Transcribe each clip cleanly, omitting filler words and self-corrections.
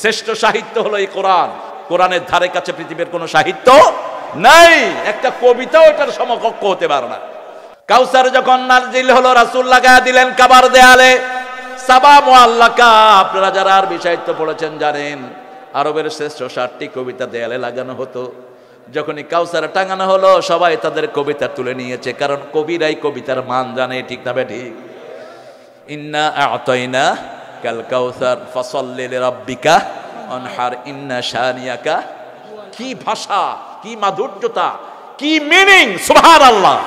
শ্রেষ্ঠ সাহিত্য হলো এই কোরআন। কোরআনের ধারে কাছে পৃথিবীর কোনো সাহিত্য নাই, একটা কবিতাও এটার সমকক্ষ হতে পারে না। কাউসার যখন নাজিল হলো, রাসূল লাগায়া দিলেন কাবার দেয়ালে সাবা মুআল্লাকা। আপনারা যারা আরবি সাহিত্য পড়েছেন জানেন, আরবের শ্রেষ্ঠ 60টি কবিতা দেয়ালে লাগানো হতো। যখনই কাউসার টাঙানো হলো, সবাই তাদের কবিতা তুলে নিয়েছে, কারণ কবিরাই কবিতার মান জানে, ঠিক না ঠিক? ইন্না আ'তাইনা কাল কাউসার ফাসাল্লি লিরাব্বিকা ওয়ানহার ইন্না শানিয়াকা। কি ভাষা, কি মাধুর্যতা, কি মিনিং! সুবহানাল্লাহ!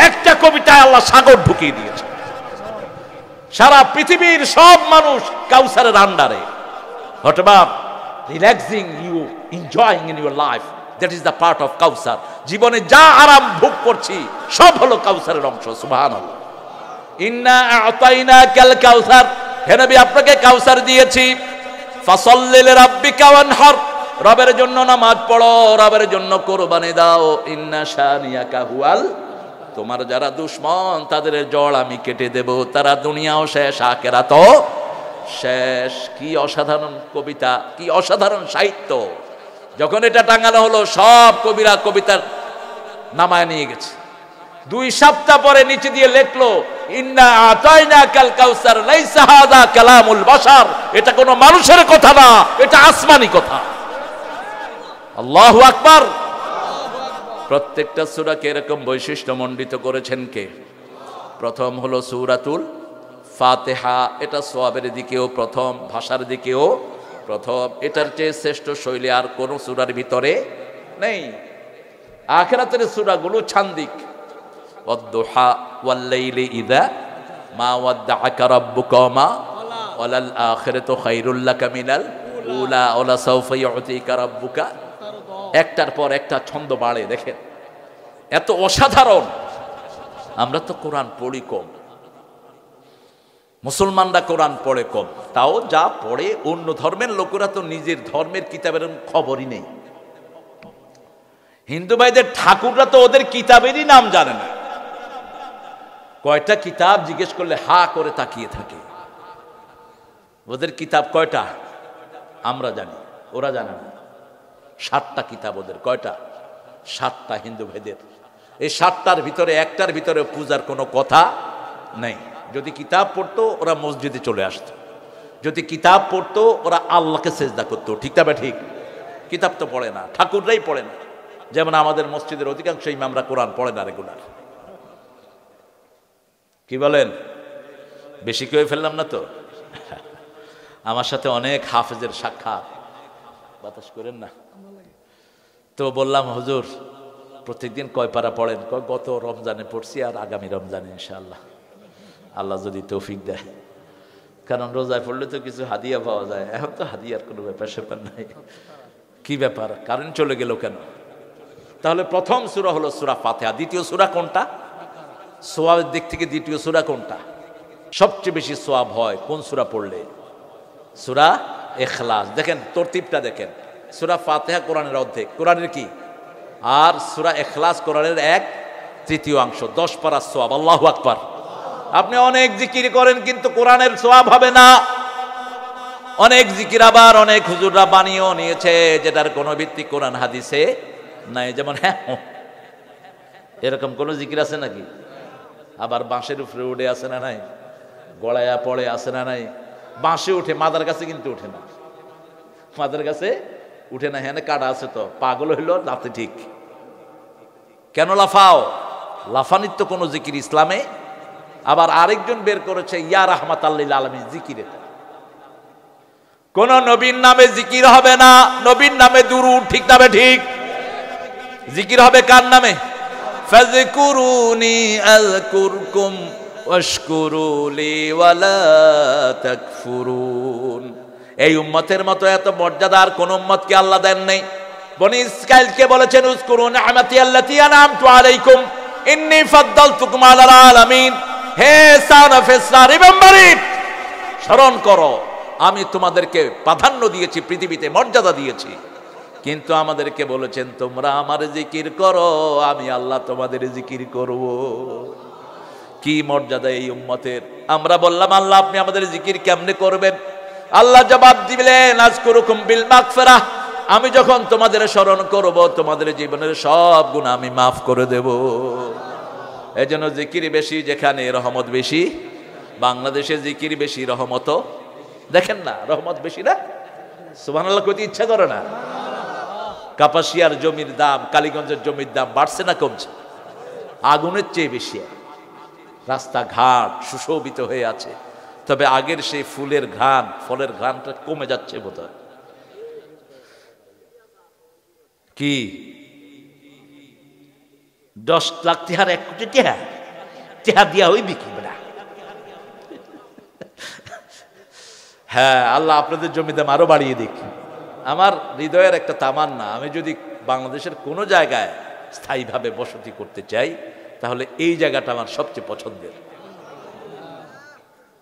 একটা কবিতায় আল্লাহ সাগর ঢুকিয়ে দিয়েছে। সারা পৃথিবীর সব মানুষ কাউসারের আন্ডারে। What relaxing you enjoying in your life, that is the part of Kausar. জীবনে যা আরাম ভোগ করছি সব হলো কাউসারের অংশ। সুবহানাল্লাহ। ইন্না আ'তাইনাকাল কাউসার, হে নবী আপনাকে কাউসার দিয়েছি। ফাসাল্লি লিরাব্বিকা ওয়ানহার, রবের জন্য নামাজ পড়ো, রবের জন্য কুরবানি দাও। ইন্না শানিয়াকা হুয়াল, তোমার যারা দুশমন তাদের জড় আমি কেটে দেব, তারা দুনিয়াও শেষ আখিরাতও শেষ। কি অসাধারণ কবিতা, কি অসাধারণ সাহিত্য! যখন এটা টাঙানো হলো, সব কবিরা কবিতার নামায় নিয়ে গেছে। 2 সপ্তাহ পরে নিচে দিয়ে লেখলো ইন্না আ'তাইনাকাল কাউসার লাইসা হাযা কালামুল বাশার। এটা কোনো মানুষের কথা না, এটা আসমানি কথা। আল্লাহু আকবার। প্রত্যেকটা সূরাকে এরকম বৈশিষ্ট্য মণ্ডিত করেছেন কে? প্রথম হলো সূরাতুল ফাতিহা। এটা সওয়াবের দিকেও প্রথম, ভাষার দিকেও প্রথম। এটার চেয়ে শ্রেষ্ঠ শৈলী আর কোন সূরার ভিতরে নেই। আখিরাতের সূরাগুলো ছান্দিক। ওয়াদ-দুহা ওয়াল-লাইলি ইযা মা ওয়াদ্দাআকা রাব্বুকা ওয়া মা ওয়ালাল আখিরাতু খায়রুল লাকা মিনাল উলা ওয়ালা সাওফা ইউতিকা রাব্বুকা। একটার পর একটা ছন্দ বাড়ে, দেখেন এত অসাধারণ। আমরা তো কোরআন পড়ি কম, মুসলমানরা কোরআন পড়ে কম, তাও যা পড়ে অন্য ধর্মের লোকেরা তো নিজের ধর্মের কিতাবের খবরই নেই। হিন্দু ভাইদের ঠাকুররা তো ওদের কিতাবেরই নাম জানে না। কয়টা কিতাব জিজ্ঞেস করলে হা করে তাকিয়ে থাকে। ওদের কিতাব কয়টা আমরা জানি, ওরা জানে না। 7টা কিতাব ওদের। কয়টা? 7টা হিন্দু ভাইদের। এই 7টার ভিতরে একটার ভিতরে পূজার কোনো কথা নেই। যদি কিতাব পড়তো ওরা মসজিদে চলে আসতো, যদি কিতাব পড়তো ওরা আল্লাহকে সেজদা করতো, ঠিক না ঠিক? কিতাব তো পড়ে না, ঠাকুররাই পড়ে না। যেমন আমাদের মসজিদের অধিকাংশ ইমামরা কোরআন পড়ে না রেগুলার। কি বলেন? বেশি করে ফেললাম না তো? আমার সাথে অনেক হাফেজের সাক্ষাৎ, বাতাস করেন না তো। বললাম হুজুর প্রত্যেকদিন কয় পারা পড়েন? গত রমজানে পড়ছি আর আগামী রমজানে ইনশাআল্লাহ, আল্লাহ যদি তৌফিক দেয়। কারণ রোজায় পড়লে তো কিছু হাদিয়া পাওয়া যায়, এখন তো হাদিয়ার কোনো ব্যাপার স্যাপার নাই। কি ব্যাপার, কারেন্ট চলে গেল কেন? তাহলে প্রথম সূরা হলো সূরা ফাতিহা। দ্বিতীয় সূরা কোনটা? সোয়াবের দিক থেকে দ্বিতীয় সূরা কোনটা? সবচেয়ে বেশি সোয়াব হয় কোন সূরা পড়লে? সূরা ইখলাস। দেখেন তরতিবটা দেখেন, সূরা ফাতিহা কোরআনের অর্ধেক, কোরআনের কি? আর সূরা ইখলাস কোরআনের 1/3 10 পারা সোয়াব। আল্লাহু আকবার। আপনি অনেক জিকির করেন কিন্তু কোরআনের সোয়াব হবে না। অনেক জিকির আবার অনেক হুজুররা বানিয়েও নিয়েছে, যেটার কোনো ভিত্তি কোরআন হাদিসে নাই। যেমন হ্যাঁ এরকম কোন জিকির আছে নাকি? আবার বাঁশের উপরে উঠে আসে না নাই, গড়াইয়া পড়ে আসে না নাই। বাঁশে উঠে, মাদার কাছে কিন্তু উঠে না, মাদার কাছে উঠে না। হ্যাঁ কাটা আছে তো, পাগল হইল তাতে ঠিক। কেন লাফাও? লাফানির তো কোনো জিকির ইসলামে। আবার আরেকজন বের করেছে ইয়া রাহমাতাল লিল আলামিন জিকির। এটা কোন নবীর নামে জিকির হবে না, নবীর নামে দুরূদ, ঠিক না ঠিক? জিকির হবে কার নামে? ফাযকুরুনি আযকুরকুম ওয়াশকুরু লি ওয়ালা তাকফুরুন। এই উম্মতের মতো এত মর্যাদার কোন উম্মতকে আল্লাহ দেন নাই। বনি ইসরাঈলকে বলেছেন উযকুরু নি'মাতি আল্লাতী আন'আমতু আলাইকুম ইন্নী ফাদ্দালতুকুম আলাল আলামিন। হে son of Israel, remember it, স্মরণ করো আমি তোমাদেরকে প্রাধান্য দিয়েছি, পৃথিবীতে মর্যাদা দিয়েছি। কিন্তু আমাদেরকে বলেছেন তোমরা আমার জিকির করো, আমি আল্লাহ তোমাদের জিকির করব। কি মর্যাদা এই উম্মতের! আমরা বললাম আল্লাহ আপনি আমাদের জিকির কেমনে করবেন? আল্লাহ জবাব দিলেন আযকুরুকুম বিল মাগফিরাহ, আমি যখন তোমাদের স্মরণ করব তোমাদের জীবনের সব গুনাহ আমি মাফ করে দেব। এজন্য জিকির বেশি যেখানে রহমত বেশি। বাংলাদেশে জিকির বেশি রহমত দেখেন না, রহমত বেশি না। সুবহানাল্লাহ কইতে ইচ্ছা করে না। কাপাসিয়ার জমির দাম, কালীগঞ্জের জমির দাম বাড়ছে না কমছে? আগুনের চেয়ে বেশি। রাস্তাঘাট সুশোভিত হয়ে আছে, তবে আগের সেই ফুলের ঘ্রাণ, ফলের ঘ্রাণটা কমে যাচ্ছে বোধহয়। কি 10 লাখ টাকার 1 কোটি টাকা টাকা দিয়া হইবে কি বেটা? হ্যাঁ, আল্লাহ আপনাদের জমি দাম আরো বাড়িয়ে দিক। আমার হৃদয়ের একটা তামান্না, আমি যদি বাংলাদেশের কোনো জায়গায় স্থায়ীভাবে বসতি করতে চাই তাহলে এই জায়গাটা আমার সবচেয়ে পছন্দের।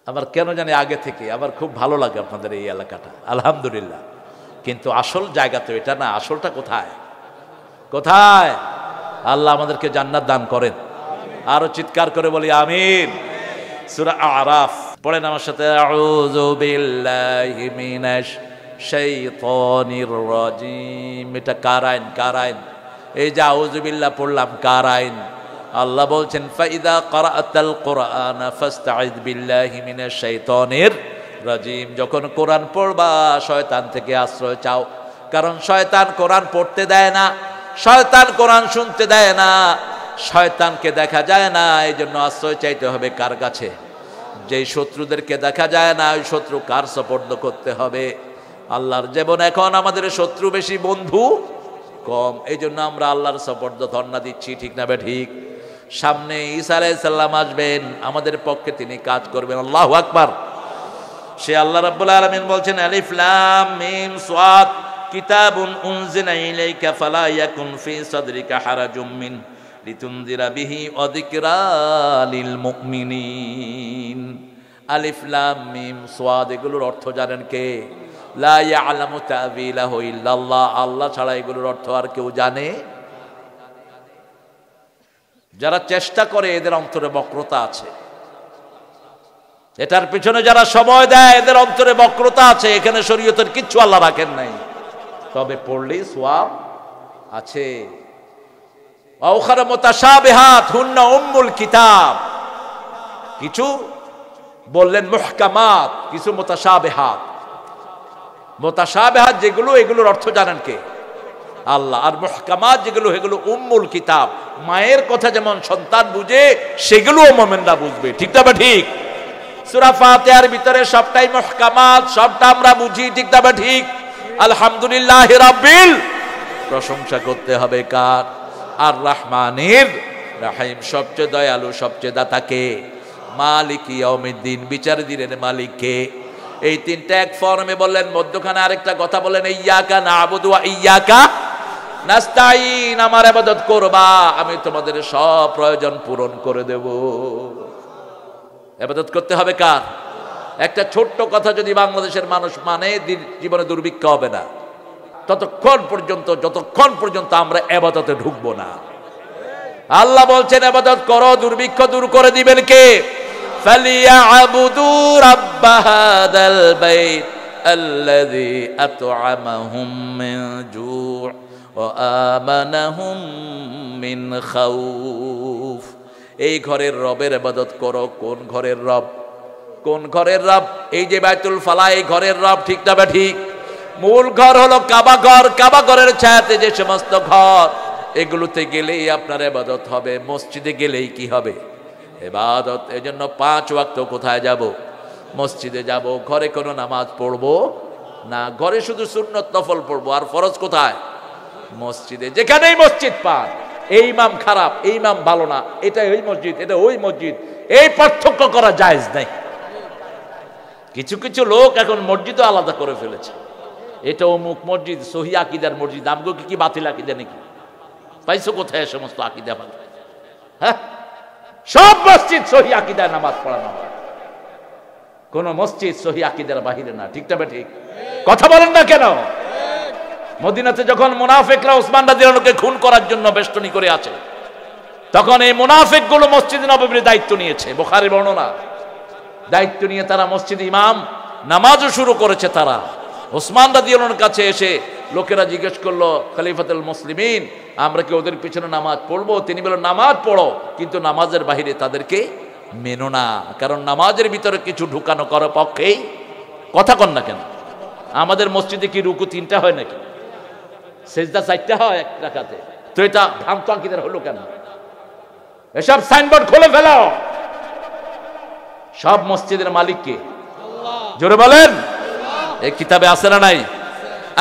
আমার কেন জানি আগে থেকে আমার খুব ভালো লাগে আপনাদের এই এলাকাটা, আলহামদুলিল্লাহ। কিন্তু আসল জায়গা তো এটা না। আসলটা কোথায়? কোথায়? আল্লাহ আমাদেরকে জান্নাত দান করেন। আরো চিৎকার করে বলি আমিন। সূরা আরাফ পড়েন আমার সাথে। আউযু বিল্লাহি মিনাশ শাইতানির রাজিম। এটা কার আইন? কার আইন? এই যে আউযু বিল্লাহ পড়লাম, কার আইন? আল্লাহ বলছেন ফাইদা ক্রাআতাল কুরআন ফাস্তাইয বিল্লাহি মিনাশ শাইতানির রাজিম। যখন কোরআন পড়বা শয়তান থেকে আশ্রয় চাও, কারণ শয়তান কোরআন পড়তে দেয় না, শয়তান কোরআন শুনতে দেয় না, শয়তানকে দেখা যায় না। এই জন্য আশ্রয় চাইতে হবে কার কাছে? যেই শত্রুদেরকে দেখা যায় না, ওই শত্রু কার সুপর্দ করতে হবে? আল্লাহর। যেমন এখন আমাদের শত্রু বেশি, বন্ধু কম, এই জন্য আমরা আল্লাহর সুপর্দ ধর্ণা দিচ্ছি, ঠিক না বে ঠিক? সামনে ঈসা আলাইহিস সালাম আসবেন, আমাদের পক্ষে তিনি কাজ করবেন। আল্লাহু আকবার। সে আল্লাহ রাব্বুল আলামিন বলছেন আলিফ লাম মিম সাদ কিতাবুন উনজিলা ইলাইকা ফালা ইয়াকুন ফি সাদরিকা হারাজুম মিন লিতুনজিরা বিহি ওয়া যিকরা লিল মুমিনিন। আলিফ লাম মিম সাদ এগুলোর অর্থ জানেন কে? লা ইয়ালামু তা'বিলাহু ইল্লাল্লাহ, আল্লাহ ছাড়া এগুলোর অর্থ আর কেউ জানে? যারা চেষ্টা করে এদের অন্তরে বক্রতা আছে, এটার পিছনে যারা সময় দেয় এদের অন্তরে বক্রতা আছে। এখানে শরীয়তের কিচ্ছু আল্লাহ রাখেন নাই, তবে পড়লেই সওয়াব আছে। আউখারা মুতাশাবিহাত হুন্না উম্মুল কিতাব। কিছু বললেন মুহকামাত, কিছু মুতাশাবিহাত। মুতাশাবিহাত যেগুলো, এগুলোর অর্থ জানেন কে? আল্লাহ। আর মুহকামাত যেগুলো, এগুলো উম্মুল কিতাব। মায়ের কথা যেমন সন্তান বুঝে, সেগুলোও মুমিনরা বুঝবে, ঠিক না? ঠিক। সূরা ফাতিহার ভিতরে সবটাই মুহকামাত, সবটা আমরা বুঝি, ঠিক না? ঠিক। আলহামদুলিল্লাহি রাব্বিল, প্রশংসা করতে হবে কার? আর রহমানির রহিম, সবচেয়ে দয়ালু, সবচেয়ে দাতাকে। মালিক ইয়াউমিদ্দিন, বিচার দিনের মালিক কে? এই তিনটা এক ফর্মে বললেন, মধ্যখানে আরেকটা কথা বলেন ইয়্যাকা না'বুদু ওয়া ইয়্যাকা নাস্তাঈন। আমার ইবাদত করবা, আমি তোমাদের সব প্রয়োজন পূরণ করে দেব। ইবাদত করতে হবে কার? একটা ছোট্ট কথা যদি বাংলাদেশের মানুষ মানে, জীবনে দুর্ভিক্ষ হবে না ততক্ষণ পর্যন্ত, যতক্ষণ পর্যন্ত আমরা ইবাদতে ঢুকবো না। আল্লাহ বলছেন ইবাদত করো, দুর্ভিক্ষ দূর করে দিবেন কে? ফালিয়াবুদু রাব্ব হাদাল বাইত আল্লাযী আত'আমাহুম মিন জু' ওয়া আমানাহুম মিন খাউফ। এই ঘরের রবের ইবাদত করো। কোন ঘরের রব? কোন ঘরের রব? এই যে বাইতুল ফালা, এই ঘরের রব, ঠিক না? ঠিক। মূল ঘর হলো কাবা ঘর। কাবা ঘরের ছায়াতে যে সমস্ত ঘর, এগুলোতে গেলেই আপনার ইবাদত হবে। মসজিদে গেলেই কি হবে? ইবাদত। এজন্য 5 ওয়াক্ত কোথায় যাব? মসজিদে যাব। ঘরে কোনো নামাজ পড়বো না, ঘরে শুধু সুন্নত নফল পড়বো। আর ফরজ কোথায়? মসজিদে। যেখানেই মসজিদ পান, এই ইমাম খারাপ, এই ইমাম ভালো না, এটা ওই মসজিদ, এটা ওই মসজিদ, এই পার্থক্য করা জায়েজ নাই। কিছু কিছু লোক এখন মসজিদও আলাদা করে ফেলেছে। এটা অমুক মসজিদ, সহি আকীদার মসজিদ। আমগো কি বাতিল আকীদা নাকি? পাইছো কোথায় সমস্ত আকীদা? হ্যাঁ, সব মসজিদ সহি আকীদায় নামাজ পড়ানো হয়, কোন মসজিদ সহি আকীদার বাহিরে না, ঠিক না? ঠিক। কথা বলেন না কেন? মদিনাতে যখন মুনাফিকরা উসমান রাদিয়াল্লাহু আনহুকে খুন করার জন্য বেষ্টনী করে আছে, তখন এই মুনাফিকগুলো মসজিদ নববীর দায়িত্ব নিয়েছে। বুখারীর বর্ণনা। দায়িত্ব নিয়ে তারা মসজিদ ইমাম নামাজও শুরু করেছে তারা। ওসমান রাদিয়াল্লাহু আনহুর কাছে এসে লোকেরা জিজ্ঞেস করলো, খলিফাতুল মুসলিমিন, আমরা কি ওদের পিছনে নামাজ পড়বো? তিনি বললেন, নামাজ পড়ো, কিন্তু নামাজের বাহিরে তাদেরকে মেনো না, কারণ নামাজের ভিতরে কিছু ঢুকানো করার পক্ষেই। কথা কন না কেন? আমাদের মসজিদে কি রুকু 3টা হয় নাকি? সেজদা 4টা হয় এক রাকাতে? তো এটা ভ্রান্ত আকীদার হলো কেন? এসব সাইনবোর্ড খুলে ফেলো। সব মসজিদের মালিক কে? জোরে বলেন। এই কিতাবে আছে না নাই?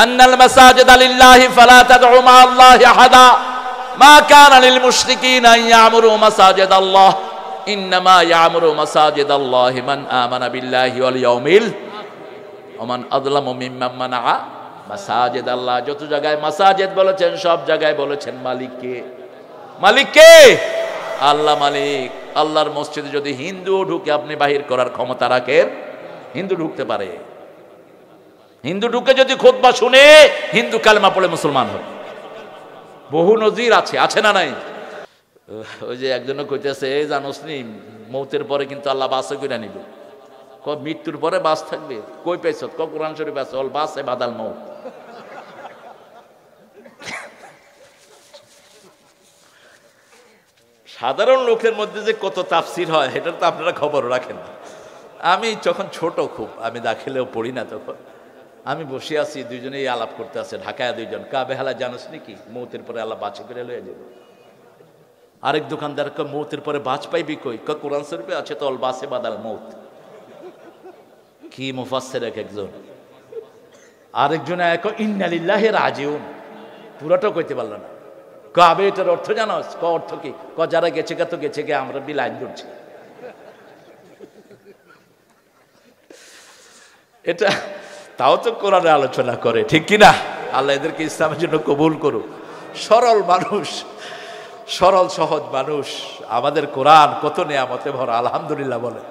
আন্নাল মাসাজিদা লিল্লাহি ফালা তাদউ মা আল্লাহি আহাদা মা কানা লিল মুশরিকিনা ইয়ামুরু মাসাজিদাল্লাহ ইন্নামা ইয়ামুরু মাসাজিদাল্লাহি মান আমানা বিল্লাহি ওয়াল ইয়াউমিল ওয়া মান আযলামু মিম্মান মানাআ মাসাজিদাল্লাহ। যত জায়গায় মাসাজিদ বলেছেন সব জায়গায় বলেছেন মালিক কে? মালিক কে? আল্লাহ মালিক। আল্লাহর মসজিদে যদি হিন্দু ঢুকে আপনি বাহির করার ক্ষমতা রাখেন? হিন্দু ঢুকতে পারে। হিন্দু ঢুকে যদি খুতবা শুনে হিন্দু কালেমা পড়ে মুসলমান হয়। বহু নজির আছে, আছে না নাই? ওই যে একজন কইতেছে, এই জানোস নি মৌতের পরে কিন্তু আল্লাহ বাসে কইরা নিবে। মৃত্যুর পরে বাস থাকবে? কই পাইছ? কোরআন শরীফ আছে, অল বাসে বাদাল মৌত। সাধারণ লোকের মধ্যে যে কত তাফসির হয় এটার তো আপনারা খবর রাখেন না। আমি যখন ছোট খুব, আমি দাখিলেও পড়ি না, তখন আমি বসে আছি, দুইজনেই আলাপ করতে আছে, ঢাকায় দুইজন। কাবে হালা জানোস নাকি মৌতের পরে আল্লাহ বাঁচে করে লয়ে যাবে। আরেক দোকানদার কয়, মৌতের পরে বাঁচ পাইবি কই? কোরআন শরীফে আছে তো, অল বাসে বাদাল মৌত। কি মুফাসসির এক একজন। আরেকজন এক ইন্না লিল্লাহি রাজিউন, পুরোটা কইতে পারল না। কাবে এটার অর্থ জানোস? ক অর্থ কি? ক যারা গেছে গে তো গেছে গে, আমরা বি লাইন ধরছি। এটা তাও তো কোরআনে আলোচনা করে, ঠিক কিনা? আল্লাহ এদেরকে ইসলামের জন্য কবুল করুক। সরল মানুষ, সরল সহজ মানুষ। আমাদের কোরআন কত নিয়ামতে ভরা, আলহামদুলিল্লাহ বলে।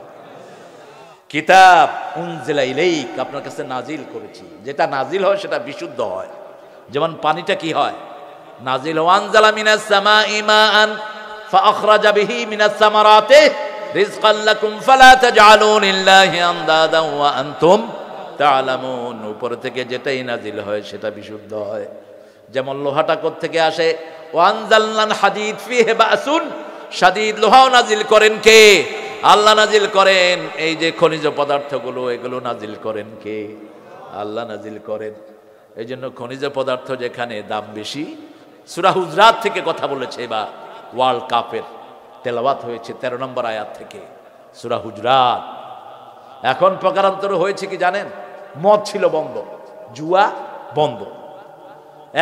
কিতাব উনজিলা ইলাইক, আপনার কাছে নাজিল করেছি। যেটা নাজিল হয় সেটা বিশুদ্ধ হয়। যেমন পানিটা কি হয়? নাজিল ওয়ানজালা মিনাস সামাই মাআন ফাআখরাজা বিহি মিনাস সামারাতি রিজকান লাকুম ফালা তাজআলু লিল্লাহি আনদাদা ওয়া আনতুম তা'লামুন। উপর থেকে যেটাই নাজিল হয় সেটা বিশুদ্ধ হয়। যেমন লোহাটা কোথা থেকে আসে? ওয়ানজালনাল হাদিদ ফিহি বাসুন, শাদীদ লোহাও নাজিল করেন কে? আল্লাহ নাজিল করেন। এই যে খনিজ পদার্থগুলো, এগুলো নাজিল করেন কে? আল্লাহ নাজিল করেন। এই জন্য খনিজ পদার্থ যেখানে দাম বেশি। সূরা হুজরাত থেকে কথা বলেছে, এবার ওয়ার্ল্ড কাপের তেলাওয়াত হয়েছে 13 নম্বর আয়াত থেকে সূরা হুজরাত। এখন প্রকারান্তর হয়েছে কি জানেন? মদ ছিল বন্ধ, জুয়া বন্ধ।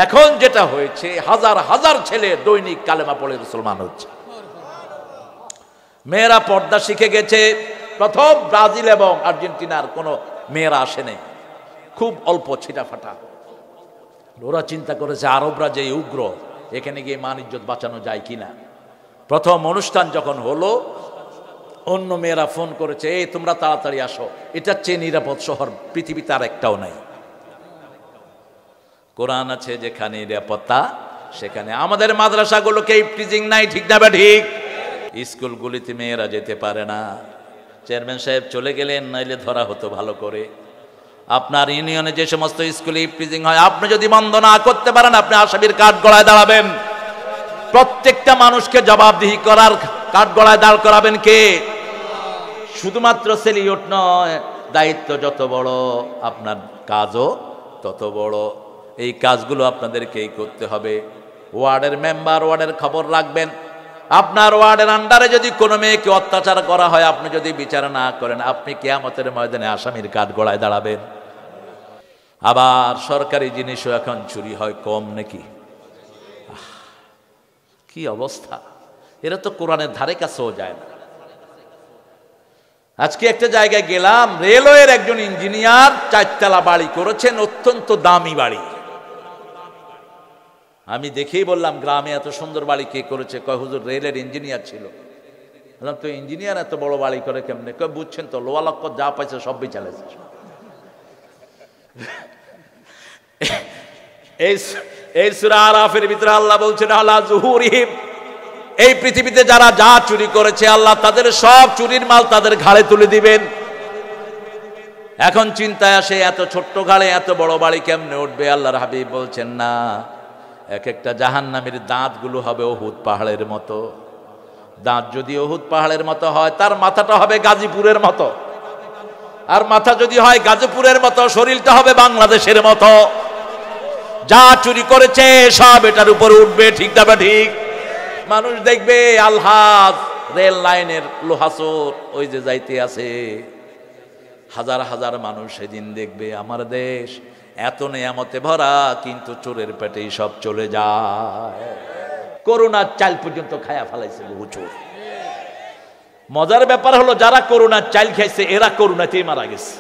এখন যেটা হয়েছে, হাজার হাজার ছেলে দৈনিক কালেমা পড়ে মুসলমান হচ্ছে। মেয়েরা পর্দা শিখে গেছে। প্রথম ব্রাজিল এবং আর্জেন্টিনার কোনো মেয়েরা আসে নাই, খুব অল্প ছিটাফাটা। ওরা চিন্তা করেছে আরবরা যে উগ্র, এখানে গিয়ে মান ইজ্জত বাঁচানো যায় কিনা। প্রথম অনুষ্ঠান যখন হলো, অন্য মেয়েরা ফোন করেছে, এই তোমরা তাড়াতাড়ি আসো, এটা চেয়ে নিরাপদ শহর পৃথিবীতে আর একটাও নাই। কোরআন আছে যেখানে নিরাপত্তা সেখানে। আমাদের মাদ্রাসাগুলোকে ইফটিজিং নাই, ঠিক না? ঠিক। স্কুলগুলিতে মেয়েরা যেতে পারে না। চেয়ারম্যান সাহেব চলে গেলেন, নাইলে ধরা হতো ভালো করে। আপনার ইউনিয়নে যে সমস্ত স্কুলে ইফটিজিং হয়, আপনি যদি বন্ধ না করতে পারেন, আপনি আসামির কাঠ গড়ায় দাঁড়াবেন। প্রত্যেকটা মানুষকে জবাবদিহি করার কাঠ গড়ায় দাঁড় করাবেন কে? শুধুমাত্র সেলিউট নয়, দায়িত্ব যত বড় আপনার কাজও তত বড়। এই কাজগুলো আপনাদেরকেই করতে হবে। ওয়ার্ডের মেম্বার ওয়ার্ডের খবর রাখবেন। আপনার ওয়ার্ডের আন্ডারে যদি কোনো মেয়েকে অত্যাচার করা হয়, আপনি যদি বিচার না করেন, আপনি কিয়ামতের ময়দানে আসামির কাঠ গড়ায় দাঁড়াবেন। আবার সরকারি জিনিসও এখন চুরি হয় কম নাকি? কি অবস্থা! এরা তো কোরআনের ধারে কাছেও যায় না। আজকে একটা জায়গায় গেলাম, রেলওয়ের একজন ইঞ্জিনিয়ার 4 তলা বাড়ি করেছেন, অত্যন্ত দামি বাড়ি। আমি দেখেই বললাম, গ্রামে এত সুন্দর বাড়ি কে করেছে? কয় হুজুর রেলের ইঞ্জিনিয়ার ছিল। বললাম, তো ইঞ্জিনিয়ার এত বড় বাড়ি করে কেমনে? কয় বুঝছেন তো, লোয়া লক্ষ যা পাইছে সবই চালাইছে। এই সূরা আরাফের ভিতরে আল্লাহ বলছেন, আলা যুহুরিহিম, এই পৃথিবীতে যারা যা চুরি করেছে, আল্লাহ তাদের সব চুরির মাল তাদের ঘাড়ে তুলে দিবেন। এখন চিন্তায় আসে এত ছোট্ট ঘাড়ে এত বড় বাড়ি কেমনে উঠবে। আল্লাহর হাবিব বলছেন না, এক একটা জাহান্নামীর দাঁতগুলো হবে উহুদ পাহাড়ের মতো। দাঁত যদি উহুদ পাহাড়ের মতো হয়, তার মাথাটা হবে গাজীপুরের মতো। আর মাথা যদি হয় গাজীপুরের মতো, শরীরটা হবে বাংলাদেশের মতো। যা চুরি করেছে সব এটার উপর উঠবে, ঠিক না বা ঠিক? মানুষ দেখবে আলহাজ রেল লাইনের লোহাচোর ওই যে যাইতে আছে, হাজার হাজার মানুষ সেদিন দেখবে আমার দেশ এত নেয়ামতে ভরা, কিন্তু চোরের পেটেই সব চলে যায়। করোনার চাল পর্যন্ত খায়া ফেলাইছে বহু চোর। মজার ব্যাপার হলো, যারা করোনার চাল খাইছে এরা করোনাতেই মারা গেছে।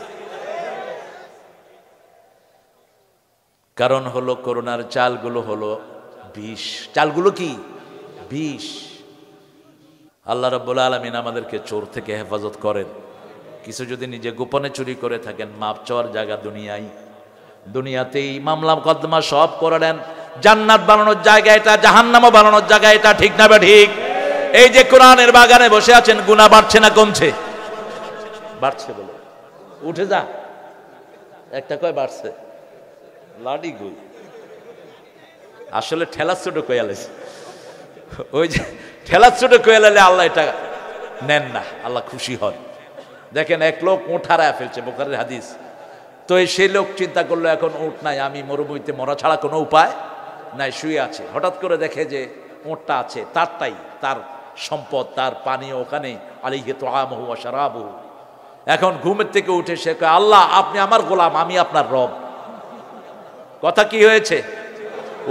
কারণ হলো করোনার চালগুলো হলো বিষ। চালগুলো কি? বিষ। আল্লাহ রাব্বুল আলামিন আমাদেরকে চোর থেকে হেফাজত করেন। কিছু যদি নিজে গোপনে চুরি করে থাকেন, মাপ চাওয়ার জায়গা দুনিয়াতেই মামলা মুকদ্দমা সব করে নেন। জান্নাত বানানোর জায়গা এটা, জাহান্নামও বানানোর জায়গা এটা, ঠিক না বা ঠিক? এই যে কোরআনের বাগানে বসে আছেন, গুনাহ বাড়ছে না কমছে? বাড়ছে বলে উঠে যা একটা কয় বাড়ছে, লাডি গুই আসলে ঠেলা ছোট কয়ালেছে। ওই যে ঠেলা ছোট কয়ালে আল্লাহ এটা নেন না, আল্লাহ খুশি হন। দেখেন এক লোক উঠ হারায় ফেলছে, বুখারীর হাদিস। তো সেই লোক চিন্তা করলো এখন উঠ নাই, আমি মরুভূমিতে মরা ছাড়া কোনো উপায় নাই, শুয়ে আছে। হঠাৎ করে দেখে যে উঠটা আছে, তারটাই, তার সম্পদ, তার পানীয় ওখানে, আলাইহি তুআমুহু ওয়া শারাবুহু। এখন ঘুমের থেকে উঠে সে কয়, আল্লাহ আপনি আমার গোলাম, আমি আপনার রব। কথা কি হয়েছে?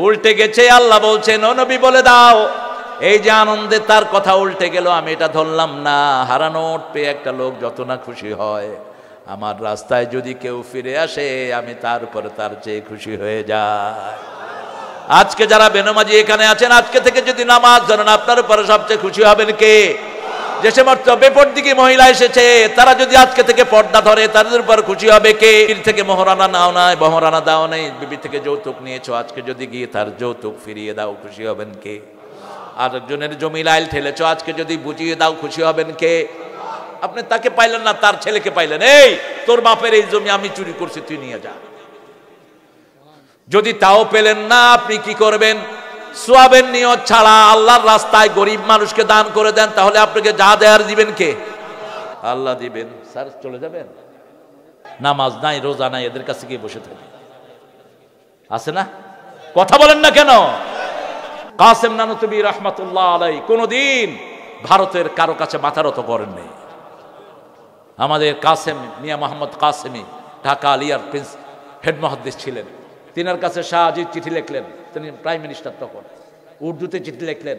উল্টে গেছে। আল্লাহ বলছেন, ও নবী বলে দাও, এই যে আনন্দে তার কথা উল্টে গেল, আমি এটা ধরলাম না। হারানো উট পেয়ে একটা লোক যত না খুশি হয়, আমার রাস্তায় যদি কেউ ফিরে আসে আমি তার উপরে তার চেয়ে খুশি হয়ে যায়। আজকে যারা বেনামাজি এখানে আছেন, আজকে থেকে যদি নামাজ ধরেন, আপনার উপরে সবচেয়ে খুশি হবেন কে? যে সমস্ত বেপরদিগী মহিলা এসেছে, তারা যদি আজকে থেকে পর্দা ধরে, তাদের উপর খুশি হবে কে? বিবি থেকে মহারানা নাও নাই, মহারানা দাও নাই, বিবি থেকে যৌতুক নিয়েছো, আজকে যদি গিয়ে তার যৌতুক ফিরিয়ে দাও, খুশি হবেন কে? আরেকজনের জমি লাইল ঠেলেছো, আজকে যদি বুঝিয়ে দাও, খুশি হবেন কে? আপনি তাকে পাইলেন না, তার ছেলেকে পাইলেন, এই তোর বাপের এই জমি আমি চুরি করছি, তুই নিয়ে যা। যদি তাও পেলেন না, আপনি কি করবেন? সোয়াবের নিয়ত ছাড়া আল্লাহর রাস্তায় গরিব মানুষকে দান করে দেন, তাহলে আপনাকে যা দেয়ার দিবেন কে? আল্লাহ দিবেন। স্যার চলে যাবেন? নামাজ নাই, রোজা নাই, এদের কাছে গিয়ে বসে থাকে, আছে না? কথা বলেন না কেন? কাসেম নানুতুবি রহমাতুল্লাহ আলাই কোনদিন ভারতের কারো কাছে মাথা নত করেননি। আমাদের কাসেম মিয়া মোহাম্মদ কাসেমি ঢাকা আলিয়ার প্রিন্স হেড মুহাদ্দিস ছিলেন। তিনার কাছে শাহ আজিজ চিঠি লিখলেন, তিনি প্রাইম মিনিস্টার তখন, উর্দুতে চিঠি লিখলেন,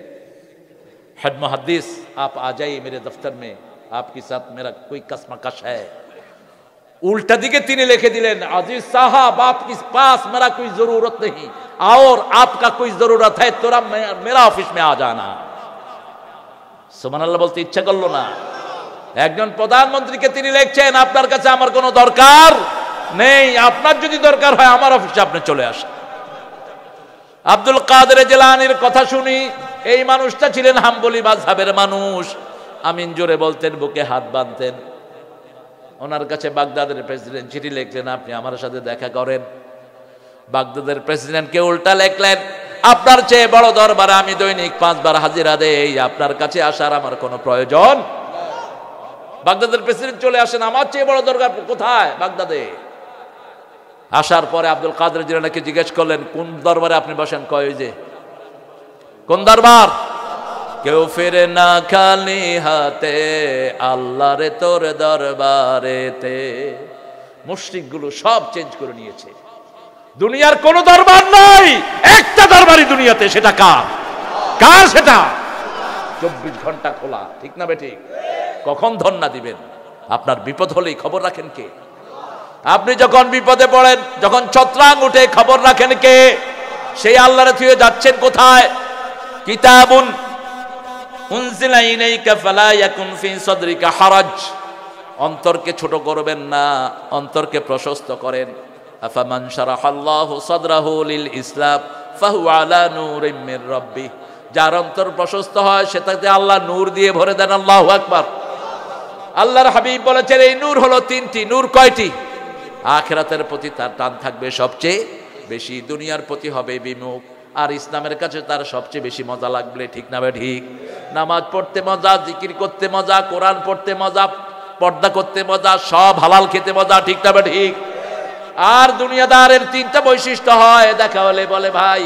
हेड मुहद्दिस आप आ जाइए मेरे दफ्तर में, आपके साथ मेरा कोई कसमकश है। उल्टा दिखे तीन लिखे दिलेन, अजीज साहब आपके पास मेरा कोई जरूरत नहीं, और आपका कोई जरूरत है तो मेरा ऑफिस में आ जाना। সুবহানাল্লাহ বলতে ইচ্ছা করলো না। একজন প্রধানমন্ত্রীকে তিনি লিখছেন, আপনার কাছে আমার কোনো দরকার নেই, আপনার যদি দরকার হয় আমার অফিসে আপনি চলে আসেন। আব্দুল কাদের জিলানীর কথা শুনি, এই মানুষটা ছিলেন হাম্বলি মাযহাবের মানুষ। আমিন জোরে বলতেন, বুকে হাত বাঁধতেন। ওনার কাছে বাগদাদের প্রেসিডেন্ট চিঠি লিখলেন, আপনি আমার সাথে দেখা করেন। বাগদাদের প্রেসিডেন্টকে উল্টা লিখলেন, আপনার চেয়ে বড় দরবারে আমি দৈনিক 5 বার হাজিরা দেই, আপনার কাছে আসার আমার কোনো প্রয়োজন। বাগদাদের প্রেসিডেন্ট চলে আসেন, আমার চেয়ে বড় দরবার কোথায়? বাগদাদে। আসার পরে আব্দুল কাদের জিলানীকে জিজ্ঞেস করলেন, কোন দরবারে আপনি বসেন? কয় যে কোন দরবার? কেউ ফিরে না খালি হাতে, আল্লাহ রে তোর দরবারেতে। মুশরিক গুলো সব চেঞ্জ করে নিয়েছে, দুনিয়ার কোন দরবার নাই, একটা দরবারই দুনিয়াতে, সেটা কার? কার সেটা? 24 ঘন্টা খোলা, ঠিক না বেঠিক? কখন ধন্না দিবেন? আপনার বিপদ হলেই খবর রাখেন কে? আপনি যখন বিপদে পড়েন, যখন ছত্রাং উঠে, খবর রাখেন কে? সেই আল্লাহরে থুয়ে যাচ্ছেন কোথায়? কিতাবুন উনজিলা ইলাইকা ফালা ইয়াকুন ফি সাদরিকা হারাজ। অন্তরকে ছোট করবেন না, অন্তরকে প্রশস্ত করেন। আফামান শারাহাল্লাহু সাদরাহু লিল ইসলাম ফাহুয়া আলা নূরিম মির রাব্বিহ। যার অন্তর প্রশস্ত হয় সেটাতে আল্লাহ নূর দিয়ে ভরে দেন। আল্লাহু আকবার। আল্লাহর হাবিব বলেছেন, এই নূর হলো 3টি। নূর কয়টি? আখিরাতের প্রতি তার টান থাকবে সবচেয়ে বেশি, দুনিয়ার প্রতি হবে বিমুখ। আর ইসলামের কাছে তার সবচেয়ে বেশি মজা লাগবে, ঠিক না ঠিক? নামাজ পড়তে মজা, জিকির করতে মজা, কোরআন পড়তে মজা, পর্দা করতে মজা, সব হালাল খেতে মজা, ঠিক না ঠিক? আর দুনিয়াদারের তিনটা বৈশিষ্ট্য হয়, দেখা হলে বলে ভাই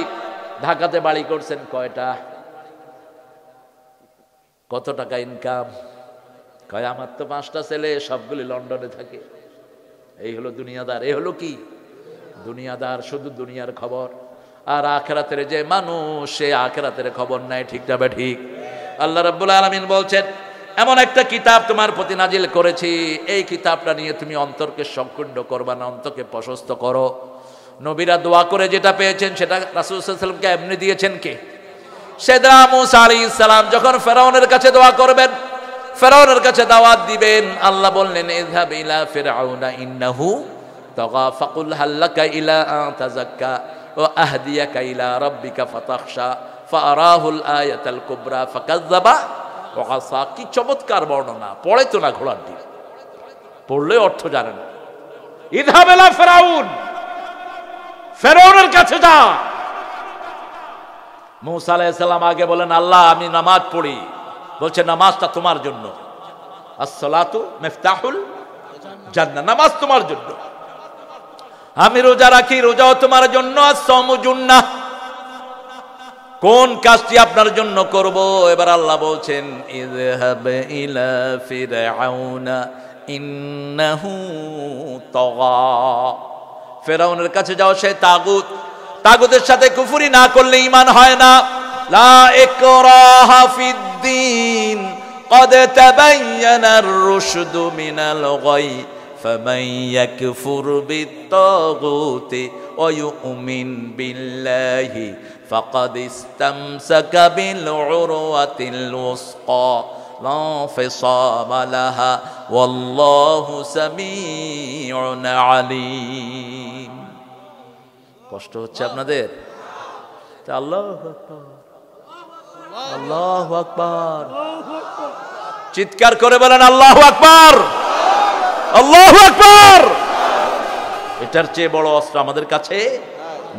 ঢাকাতে বাড়ি করছেন কয়টা, কত টাকা ইনকাম, কয় আমার তো 5টা ছেলে, সবগুলি লন্ডনে থাকে। এই হলো দুনিয়াদার। এই হলো কি দুনিয়াদার, শুধু দুনিয়ার খবর। আর আখিরাতের যে মানুষ, সে আখিরাতের খবর নাই, ঠিক না ঠিক? আল্লাহ রাব্বুল আলামিন বলছেন এমন একটা কিতাব তোমার প্রতি নাজিল করেছি, এই কিতাবটা নিয়ে তুমি অন্তরকে সংকুণ্ড করবা না, অন্তরকে প্রশস্ত করো। নবীরা দোয়া করে যেটা পেয়েছেন সেটা রাসূল সাল্লাল্লাহু আলাইহি ওয়াসাল্লামকে এমনি দিয়েছেন কে? সাইয়েদনা মূসা আলাইহিস সালাম যখন ফেরাউনের কাছে দোয়া করবেন, ফেরাউনের কাছে দাওয়াত দিবেন, আল্লাহ বললেন ইযহাব ইলা ফিরআউনা ইন্নাহু তাগা ফাকুল হাল লাকা ইলা আন তাযাক্কা ওয়া আহদিয়াকা ইলা রাব্বিকা ফাতাখশা ফাআরাহুল আয়াতাল কুবরা ফাকাযযাবা ওয়া আসা। কি চমৎকার বর্ণনা! পড়ে তো না ঘোড়ার ডিম, পড়লে অর্থ জানে না। ইযহাব ইলা ফিরআউন, ফেরাউনের কাছে যা। মূসা আলাইহিস সালাম আগে বলেন আল্লাহ আমি নামাজ পড়ি, বলছে নামাজটা তোমার জন্য, আসসালাতু মিফতাহুল জান্নাহ, নামাজ তোমার জন্য। আমি রোজা রাখি, রোজাও তোমার জন্য, as-সাওমু জুন্নাহ। কোন কাজটি আপনার জন্য করব? এবার আল্লাহ বলছেন ইযহাব ইলা ফিরআউনা ইন্নাহু তাগা, ফেরাউনের কাছে যাও, সে তাগুত, তাগুতের সাথে কুফরি না করলে ঈমান হয় না। লা ইকরাহা ফিদ্দীন قد تبين الرشد من الغي فمن يكفر بالطاغوت ويؤمن بالله فقد استمسك بالعروة الوثقى لا انفصام لها والله سميع عليم। কষ্ট হচ্ছে আপনাদের? আল্লাহু আকবার, আল্লাহু আকবার, চিৎকার করে বলেন আল্লাহু আকবার, আল্লাহু আকবার। এটার চেয়ে বড় অস্ত্র আমাদের কাছে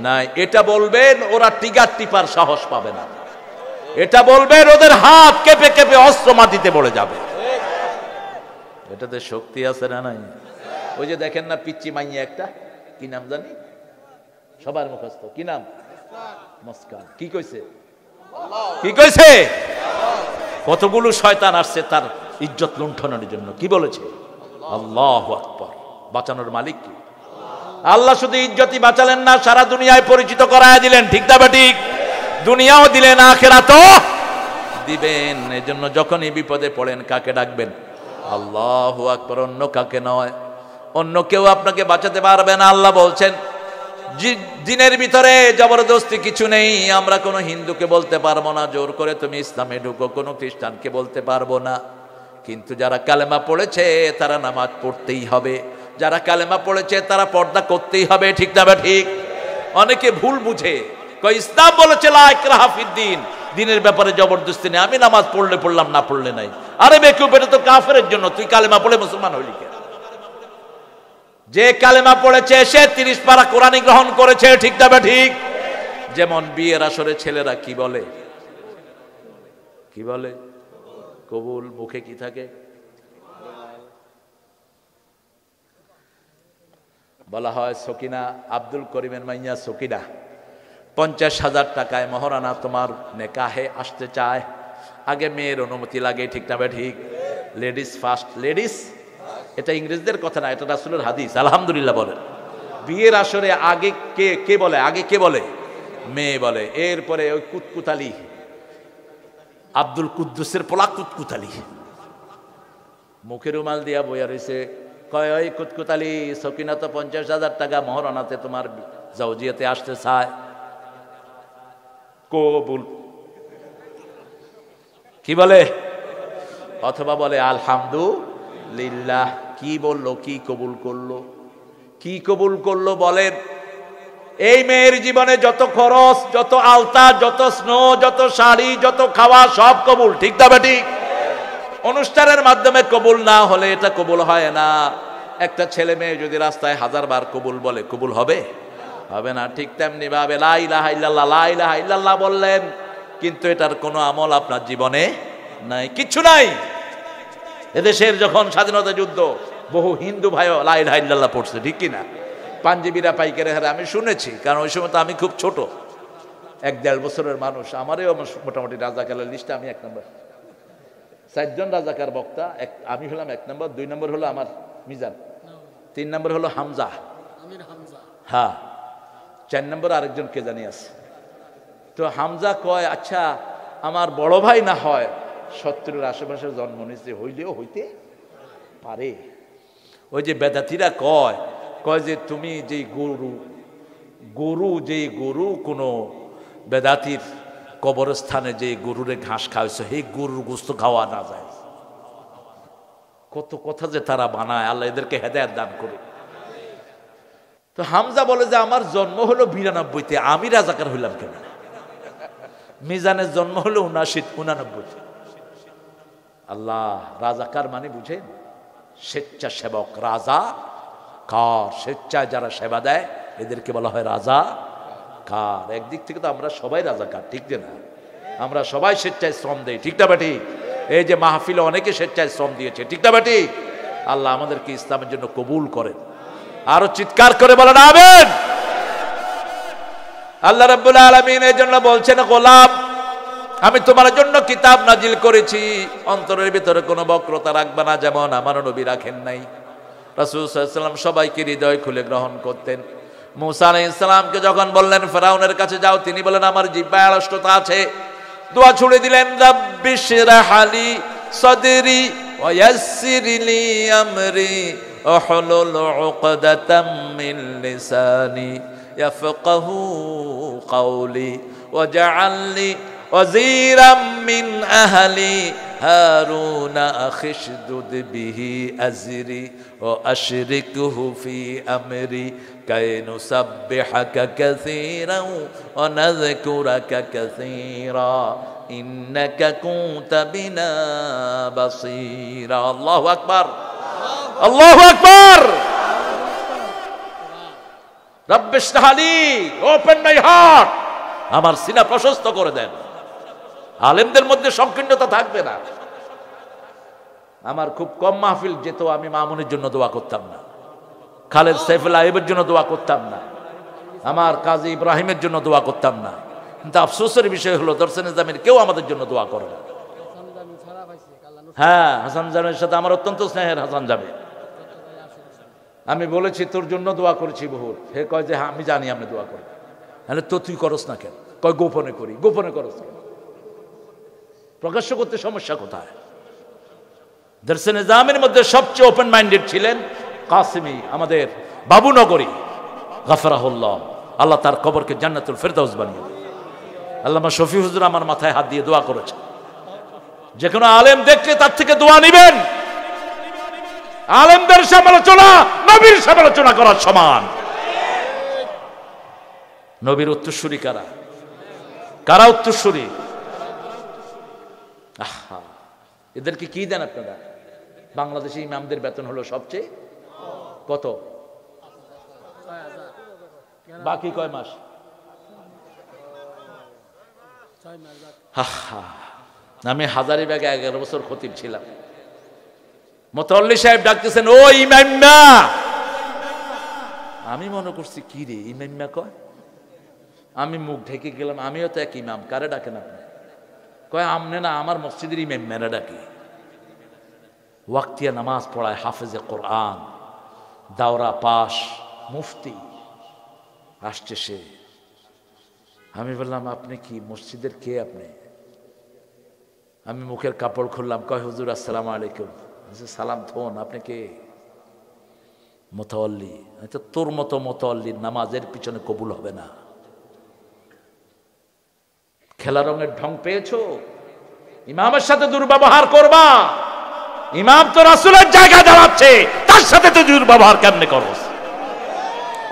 নাই। এটা বলবেন ওরা টিগার টিপার সাহস পাবে না, এটা বলবেন ওদের হাত কেঁপে কেঁপে অস্ত্র মাটিতে পড়ে যাবে। এটাতে শক্তি আছে না নাই? ওই যে দেখেন না পিচ্চি মাইয়া একটা, কি নাম জানি, সবার মুখস্থ, কি নাম? মুস্কান। কি কইছে? কি কইছে? কতগুলো শয়তান আসছে তার ইজ্জত লুণ্ঠনের জন্য, কি বলেছে? আল্লাহু আকবার। বাঁচানোর মালিক কি? আল্লাহ শুধু ইজ্জতই বাঁচালেন না, সারা দুনিয়ায় পরিচিত করায় দিলেন, ঠিক না ঠিক? দুনিয়াও দিলেন, আখিরাতও দিবেন। এজন্য যখনই বিপদে পড়েন কাকে ডাকবেন? আল্লাহু আকবার, অন্য কাকে নয়। অন্য কেউ আপনাকে বাঁচাতে পারবে না। আল্লাহ বলছেন দিনের ভিতরে জবরদস্তি কিছু নেই। আমরা কোনো হিন্দুকে বলতে পারবো না জোর করে তুমি ইসলামে ঢুকো, কোনো খ্রিস্টানকে বলতে পারবো না। কিন্তু যারা কালেমা পড়েছে তারা নামাজ পড়তেই হবে, যারা কালেমা পড়েছে তারা পর্দা করতেই হবে, ঠিক না ঠিক? অনেকে ভুল বুঝে কয় ইসলাম বলেছে লা ইকরাহা ফিদ্দীন, দিনের ব্যাপারে জবরদস্তি নেই, আমি নামাজ পড়লে পড়লাম না পড়লে নাই। আরে বেকুব, এটা তো কাফেরের জন্য, তুই কালেমা পড়ে মুসলমান হইলি কেন? যে কালেমা পড়েছে সে 30 পারা কোরআনই গ্রহণ করেছে, ঠিক না ঠিক? যেমন বিয়ের আসরে ছেলেরা কি বলে? কি বলে? কবুল। মুখে কি থাকে? বলা হয় সকিনা। আব্দুল করিমের মাইয়া সকিনা 50,000 টাকায় মহারানা তোমার নেকাহে আসতে চায়। আগে মেয়ের অনুমতি লাগে, ঠিক না ঠিক? লেডিস ফার্স্ট, লেডিস, এটা ইংরেজদের কথা না, এটা রাসূলের হাদিস। আলহামদুলিল্লাহ বলেন। বিয়ের আসরে আগে কে বলে? আগে কে বলে? মেয়ে বলে। এরপরে ওই কুতকুতালি, আব্দুল কুদ্দুসের পোলা কুতকুতালি, মুখে রুমাল দিয়া বইয়া রয়েছে, কয় ওই কুতকুতালি সকিনা তো 50,000 টাকা মহারণাতে তোমার জাওজিয়াতে আসতে চায়, কবুল। কি বলে? অথবা বলে আলহামদুলিল্লাহ। কি বললো? কি কবুল করলো? কি কবুল করলো বলেন? এই মেয়ের জীবনে যত খরচ, যত আলতা, যত স্নো, যত শাড়ি, যত খাওয়া, সব কবুল, ঠিক না ঠিক? অনুষ্ঠানের মাধ্যমে কবুল না হলে এটা কবুল হয় না। একটা ছেলে মেয়ে যদি রাস্তায় 1000 বার কবুল বলে, কবুল হবে? হবে না। ঠিক তেমনি ভাবে লা ইলাহা ইল্লাল্লাহ, লা ইলাহা ইল্লাল্লাহ বললেন, কিন্তু এটার কোনো আমল আপনার জীবনে নাই, কিচ্ছু নাই। এদেশের যখন স্বাধীনতা যুদ্ধ, বহু হিন্দু ভাইও লা ইলাহা ইল্লাল্লাহ পড়ছে, ঠিক কিনা? পাঞ্জাবিরা পাইকারে হারে আমি শুনেছি, কারণ ওই সময় তো আমি খুব ছোট, 1-1.5 বছরের মানুষ। আমারও মোটামুটি রাজাকারের লিস্টে আমি 1 নম্বর। 4 জন রাজাকার বক্তা, আমি হলাম 1 নম্বর, 2 নম্বর হলো আমার মিজান, 3 নম্বর হলো হামজা, হ্যাঁ, 4 নম্বর আরেকজন কে জানি আছে। তো হামজা কয়, আচ্ছা আমার বড় ভাই না হয় 70-এর আশেপাশে জন্ম নিয়েছে, হইলেও হইতে পারে। ওই যে বেদাতিরা কয় যে তুমি যে গরু কোনো বেদাতির কবরস্থানে যে গরুরে ঘাস খাওয়াইছো, সেই গরুর গোস্ত খাওয়া না যায়। কত কথা যে তারা বানায়, আল্লাহ এদেরকে হেদায়েত দান করে। তো হামজা বলে যে আমার জন্ম হলো 92-তে, আমি রাজাকার হইলাম কেন? মিজানের জন্ম হলো 79-99। আল্লাহ, রাজাকার মানে বুঝেন? স্বেচ্ছাসেবক। রাজা কার? স্বেচ্ছায় যারা সেবা দেয় এদেরকে বলা হয় রাজা কার। একদিক থেকে তো আমরা সবাই রাজাকার, ঠিক না? আমরা সবাই স্বেচ্ছায় শ্রম দেই, ঠিক না বেটি? এই যে মাহফিলে অনেকে স্বেচ্ছায় শ্রম দিয়েছে, ঠিক না বেটি? আল্লাহ আমাদেরকে ইসলামের জন্য কবুল করেন। আরো চিৎকার করে বলেন আমিন। আল্লাহ রাব্বুল আলামিন এই জন্য বলছেন, গোলাম আমি তোমার জন্য কিতাব নাজিল করেছি, অন্তরের ভিতরে কোনো বক্রতা রাখবে না, যেমন আমার নবী রাখেন নাই। রাসূল সাল্লাল্লাহু আলাইহি ওয়াসাল্লাম সবাইকে হৃদয় খুলে গ্রহণ করতেন। মূসা আলাইহিস সালামকে যখন বললেন ফেরাউনের কাছে যাও, তিনি বলেন আমার জিহ্বায় আলস্যতা আছে, দোয়া ছুড়ে দিলেন, রাব্বিশ রাহলি সাদরি ওয়া ইয়াসসির লি আমরি ওয়াহলুল উকদাতাম মিন লিসানি ইয়াফকাহু কওলি ওয়াজআলনি ওয়াজিরাম মিন আহলি হারুন আখিশদুদ বিহি আজরি ওয়া আশরিকহু ফি আমরি কাই নুসাব্বিহাকা কাসীরান ওয়া নাযকুরাকা কাসীরা ইন্নাকা কুনতা বিনা বাসীরা। আল্লাহু আকবার, আল্লাহু আকবার। রব্বিশ রাহলি, ওপেন মাই হার্ট, আমার সিনা প্রশস্ত করে দেন। আলেমদের মধ্যে সংকীর্ণতা থাকবে না। আমার খুব কম মাহফিল যেত, আমি মামুনের জন্য দোয়া করতাম না, খালেদ সাইফুল আইবের জন্য দোয়া করতাম না, আমার কাজী ইব্রাহিমের জন্য দোয়া করতাম না। কিন্তু আফসোসের বিষয় হলো দর্শন নিজামের কেউ আমাদের জন্য দোয়া করে না। হ্যাঁ, হাসান জামির সাথে আমার অত্যন্ত স্নেহের হাসান জামি। আমি বলেছি তোর জন্য দোয়া করেছি বহুত। হে কয় যে হ্যাঁ আমি জানি আপনি দোয়া করেন। তাহলে তো তুই করস না কেন? কয় গোপনে করি। গোপনে করস কেন? প্রকাশ্য করতে সমস্যা কোথায়? দর্শন নিজামের মধ্যে সবচেয়ে ওপেন মাইন্ডেড ছিলেন কাসিমি, আমাদের বাবুনগরী গাফরাহুল্লাহ, আল্লাহ তার কবরকে জান্নাতুল ফেরদাউস বানিয়ে দেন। আল্লামা শফি হুজুর আমার মাথায় হাত দিয়ে দোয়া করেছে, যে কোনো আলেম দেখলে তার থেকে দোয়া নিবেন। আলেমদের সমালোচনা নবীর সমালোচনা করার সমান। নবীর উত্তরসূরি কারা? কারা উত্তরসূরি? আহা, এদেরকে কি দেন আপনারা? বাংলাদেশে ইমামদের বেতন হলো সবচেয়ে কত? বাকি কয় মাস? আমি হাজারীবাগে 11 বছর খতিব ছিলাম। মুতাওয়াল্লি সাহেব ডাকতেছেন, ও ইমাম্মা। আমি মনে করছি কি রে ইমাম্মা কয়। আমি মুখ ঢেকে গেলাম, আমিও তো এক ইমাম, কারে ডাকেন আপনি? কয় আমনে না, আমার মসজিদের ইমাম্মারা ডাকে। ওয়াক্তিয়া নামাজ পড়ায়, হাফেজে কোরআন, দাওরা পাশ, মুফতি আসছে সে। আমি বললাম আপনি কি মসজিদের কে আপনি? আমি মুখের কাপড় খুললাম। কয় হুজুর আসসালামু আলাইকুম। সালাম থোন, আপনি কে? মুতাওয়াল্লি। আচ্ছা, তোর মতো মুতাওয়াল্লির নামাজের পিছনে কবুল হবে না। খেলা রঙের ঢং পেয়েছো, ইমামের সাথে দুর্ব্যবহার করবা। ইমাম তো রাসূলের জায়গায় দাঁড়াচ্ছে, তার সাথে তো দুর্ব্যবহার কেমনে করস?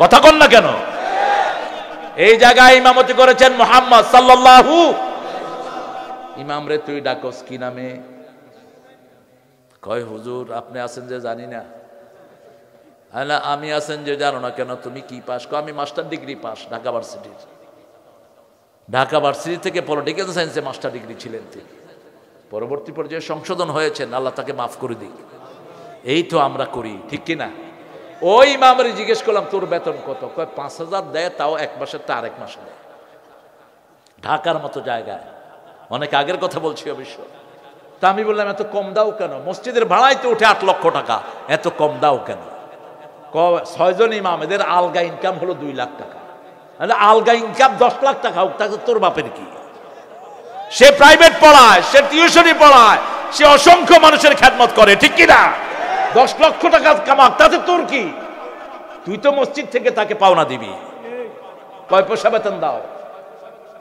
কথা কন না কেন? এই জায়গায় ইমামতি করেছেন মুহাম্মদ সাল্লাল্লাহু। ইমাম রে তুই ডাকস কি নামে? কয় হুজুর আপনি আছেন যে জানি না। আল্লাহ আমি আছেন যে জানো না কেন, তুমি কি পাস? আমি মাস্টার ডিগ্রি পাস ঢাকা ভার্সিটির। ঢাকা ভার্সিটি থেকে পলিটিক্যাল সায়েন্সে মাস্টার ডিগ্রি ছিলেন তিনি। পরবর্তী পর্যায়ে সংশোধন হয়েছেন, আল্লাহ তাকে মাফ করে দিক। এই তো আমরা করি, ঠিক কিনা? ওই ইমামের জিজ্ঞেস করলাম তোর বেতন কত? কয় 5,000 দেয়, তাও এক মাসের তা আরেক মাসে দেয়। ঢাকার মতো জায়গায়, অনেক আগের কথা বলছি অবশ্য। তা আমি বললাম এত কম দাও কেন? মসজিদের ভাড়াই তো উঠে 8 লক্ষ টাকা, এত কম দাও কেন? 6 জন ইমাম, এদের আলগা ইনকাম হলো 2 লাখ টাকা। আলগা ইনকাম 10 লাখ টাকা হোক, তাকে তোর বাপের কি? সে প্রাইভেট পড়ায়, সে টিউশনি পড়ায়, সে অসংখ্য মানুষের খেদমত করে, ঠিক কিনা? 10 লক্ষ টাকা কামাক, তাতে তোর কি? তুই তো মসজিদ থেকে তাকে পাওনা দিবি। কয় পয়সা বেতন দাও?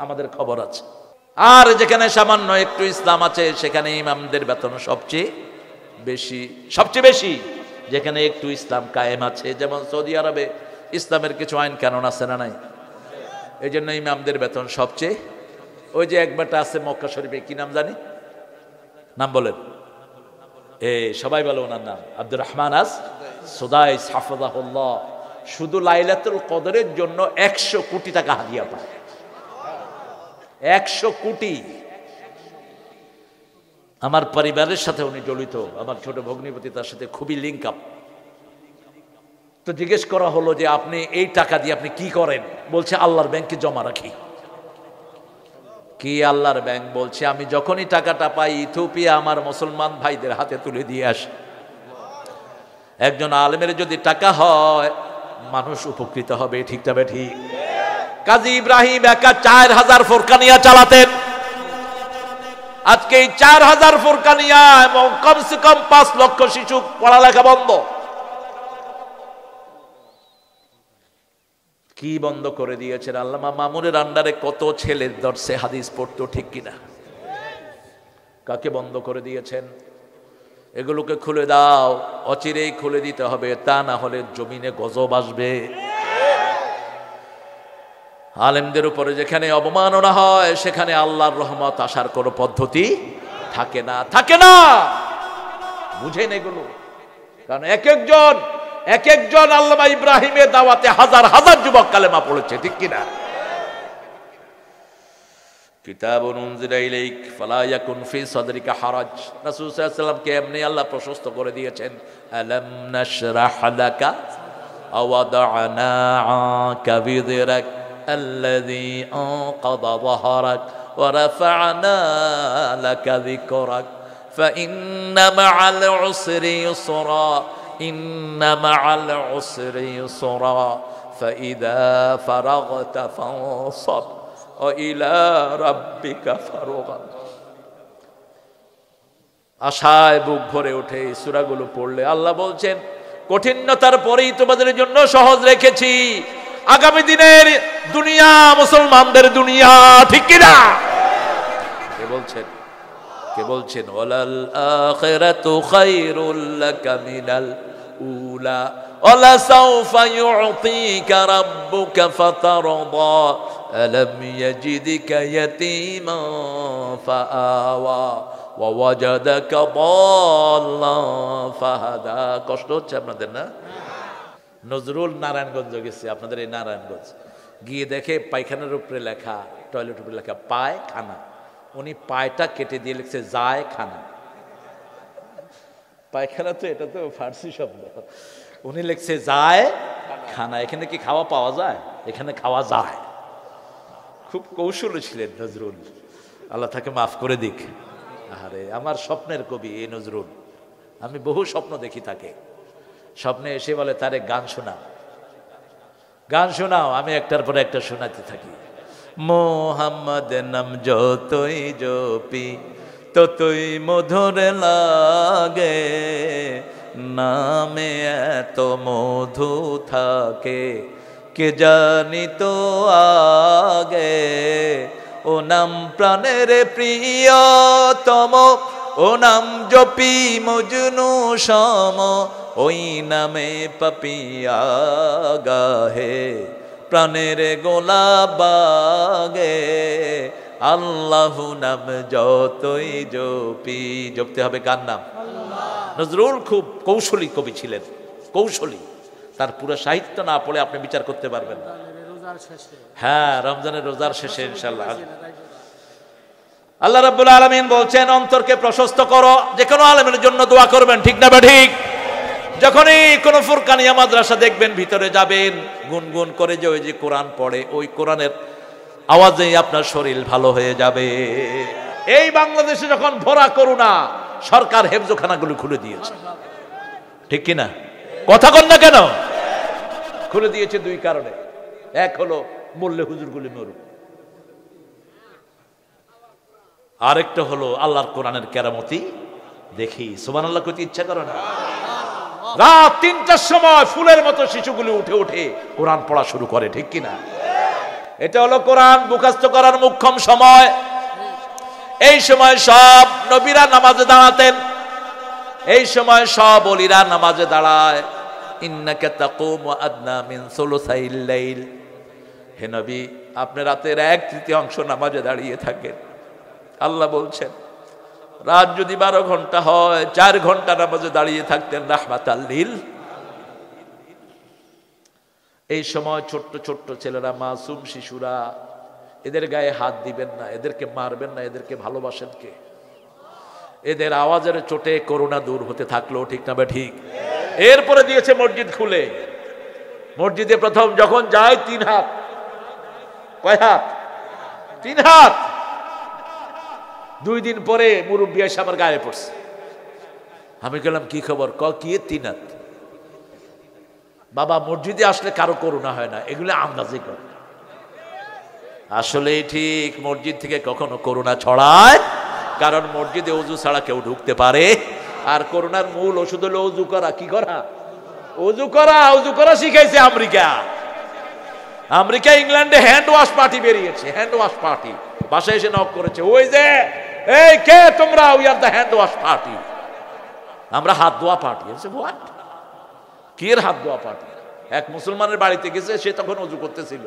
আমাদের খবর আছে। আর যেখানে সামান্য একটু ইসলাম আছে সেখানে ইমামদের বেতন সবচেয়ে বেশি, সবচেয়ে বেশি। যেখানে একটু ইসলাম কায়েম আছে, যেমন সৌদি আরবে ইসলামের কিছু আইন কানুন আছে না নাই, এই জন্য ইমামদের বেতন সবচেয়ে। ওই যে এক বেটা আছে মক্কা শরীফে, কি নাম জানি, নাম বলেন, সবাই বলে ওনার নাম, আব্দুর রহমান আস সুদাইস হাফিজাহুল্লাহ। শুধু লাইলাতুল কদরের জন্য 100 কোটি টাকা হাদিয়া পায়। 100 কোটি। আমার পরিবারের সাথে উনি জড়িত, আমার ছোট ভগ্নিপতি তার সাথে খুবই লিঙ্ক আপ। তো জিজ্ঞেস করা হলো যে আপনি এই টাকা দিয়ে আপনি কি করেন? বলছে আল্লাহর ব্যাংকে জমা রাখি। কি আল্লাহর ব্যাংক? বলছে আমি যখনই টাকাটা পাই ইথিওপিয়া আমার মুসলমান ভাইদের হাতে তুলে দিয়ে আসি। একজন আলেমের যদি টাকা হয় মানুষ উপকৃত হবে, ঠিক তবে ঠিক। কাজী ইব্রাহিম একা 4000 ফোরকানিয়া চালাতেন। আজকে এই 4000 ফোরকানিয়া এবং কমসে কম 5 লক্ষ শিশু পড়ালেখা বন্ধ। কি বন্ধ করে দিয়েছেন? আল্লামা মামুনের আন্ডারে কত ছেলে দর্শে হাদিস পড়তো, ঠিক কিনা? কাকে বন্ধ করে দিয়েছেন? এগুলোকে খুলে দাও, অচিরেই খুলে দিতে হবে, তা না হলে জমিনে গজব আসবে। আলেমদের উপরে যেখানে অবমাননা হয় সেখানে আল্লাহর রহমত আসার কোনো পদ্ধতি থাকে না, থাকে না। বুঝেন এগুলো, কারণ এক একজন আল্লামা ইব্রাহিমের দাওয়াতে হাজার হাজার যুবক কালেমা পড়েছে, ঠিক কিনা? কিতাবুন উনজিলা ইলাইক ফালা ইয়াকুন ফি সাদরিকা হারাজ। রাসূল সাল্লাল্লাহু আলাইহি ওয়াসাল্লামকে এমনি আল্লাহ প্রশস্ত করে দিয়েছেন। আলাম নাশরাহ লাকা ওয়াদা'না আনকা বিযরাক আল্লাযী আনকাযা যাহরাক ওয়া রাফা'না লাকা যিকরাক ফাইন্না মা'আল উসরি ইউসরা ইন্না মা'আল উসরি ইউসরা ফাইযা ফারাগতা ফানসাব ইলা রাব্বিকা ফারগাব। আশায় বুক ভরে ওঠে এই সূরাগুলো পড়লে। আল্লাহ বলছেন কঠিনতার পরেই তোমাদের জন্য সহজ রেখেছি। আগামী দিনের দুনিয়া মুসলমানদের দুনিয়া, ঠিক কিনা? কে বলছেন ওয়ালাল আখিরাতু খায়রুল লাকা মিনাল উলা ওয়ালা সাওফা ইউতিকা রাব্বুকা ফাতারদা আলাম ইয়াজিদকা ইয়াতীমান ফাআওয়া ওয়া ওয়াজাদাকা দাল্লান ফাহাদা। কষ্ট হচ্ছে আপনাদের না? নজরুল নারায়ণগঞ্জ গেছে, আপনাদের এই নারায়ণগঞ্জ গিয়ে দেখে পায়খানার উপরে লেখা, টয়লেট উপরে লেখা পায় খানা। উনি পায়টা কেটে দিয়ে লিখছে যায় খানা। পায়খানা তো এটা তো ফার্সি শব্দ, উনি লিখছে যায় খানা। এখানে কি খাওয়া পাওয়া যায়? এখানে খাওয়া যায়। খুব কৌশলী ছিলেন নজরুল, আল্লাহ তাকে মাফ করে দিক। আরে আমার স্বপ্নের কবি এই নজরুল। আমি বহু স্বপ্ন দেখি তাকে, স্বপ্নে এসে বলে তারে গান শোনাও, গান শোনাও। আমি একটার পর একটা শোনাতে থাকি। মোহাম্মদ নাম যতই জপি ততই মধুর লাগে, নামে এত মধু থাকে কে জানি তো আগে। ও নাম প্রাণের প্রিয়তম, ও নাম জপি মজনু সম, ওই নামে পাপিয়া গাহে প্রাণের গোলাবাগে। আল্লাহু নাম যতই জপি, জপতে হবে কার নাম? নজরুল খুব কৌশলী কবি ছিলেন, কৌশলী। তার পুরো সাহিত্য না পড়ে আপনি বিচার করতে পারবেন না। হ্যাঁ, রমজানের রোজার শেষে ইনশাআল্লাহ। আল্লাহ রাব্বুল আলামিন বলছেন অন্তরকে প্রশস্ত করো। যে কোনো আলেমের জন্য দোয়া করবেন, ঠিক না ঠিক? যখনই কোনো ফুরকানিয়া মাদ্রাসা দেখবেন ভিতরে যাবেন, গুনগুন করে যে ওই যে কোরআন পড়ে, ওই কোরআনের আওয়াজেই আপনার শরীর ভালো হয়ে যাবে। এই বাংলাদেশে যখন ভরা করুণা, সরকার হেফজখানাগুলো খুলে দিয়েছে, ঠিক কিনা? কথা কন না কেন? খুলে দিয়েছে দুই কারণে। এক হলো মরলে হুজুরগুলি মরুক, আরেকটা হলো আল্লাহর কোরআনের কেরামতি দেখি সুবহানাল্লাহ কইতে ইচ্ছা করে না? রাত ৩টার সময় ফুলের মতো শিশুগুলি উঠে উঠে কোরআন পড়া শুরু করে, ঠিক কিনা? এটা হলো কোরআন মুখস্থ করার মুখ্যম সময়। এই সময় সব নবীরা নামাজে দাঁড়াতেন, এই সময় সব ওলিরা নামাজে দাঁড়ায়। ইন্নাকা তাকুমু আদনা মিন সুলুসাইল লাইল, হে নবী আপনি রাতের 1/3 নামাজে দাঁড়িয়ে থাকেন। আল্লাহ বলছেন রাত যদি 12 ঘন্টা হয়, 4 ঘন্টা নামাজে দাঁড়িয়ে থাকতেন রাহমাতাল লিল। এই সময় ছোট্ট ছোট্ট ছেলেরা, মাসুম শিশুরা, এদের গায়ে হাত দিবেন না, এদেরকে মারবেন না, এদেরকে ভালোবাসেন কে? এদের আওয়াজের চোটে করোনা দূর হতে থাকলো, ঠিক না ঠিক? এরপরে দিয়েছে মসজিদ খুলে। মসজিদে প্রথম যখন যায় 3 হাত। কয় হাত? 3 হাত। 2 দিন পরে মুরব্বী এসে আমার গায়ে পড়ছে। আমি বললাম কি খবর? কি 3 হাত? বাবা মসজিদে আসলে কারো করোনা হয় না, এগুলো আন্দাজে করে। আসলে ঠিক মসজিদ থেকে কখনো করোনা ছড়ায়, কারণ মসজিদে ওযু ছাড়া কেউ ঢুকতে পারে। আর করোনার মূল ওষুধ হলো ওযু করা। কি করা? ওযু করা। ওযু করা শিখাইছে আমেরিকা। আমেরিকা ইংল্যান্ডে হ্যান্ড ওয়াশ পার্টি বেরিয়েছে, হ্যান্ড ওয়াশ পার্টি। বাসায় এসে নক করেছে, ওই যে এই কে তোমরা? We are the hand wash party. আমরা হাত ধোয়া পার্টি। হোয়াট? কি এর হাত ধোয়া পার্টি? এক মুসলমানের বাড়িতে গেছে, সে তখন ওযু করতেছিল।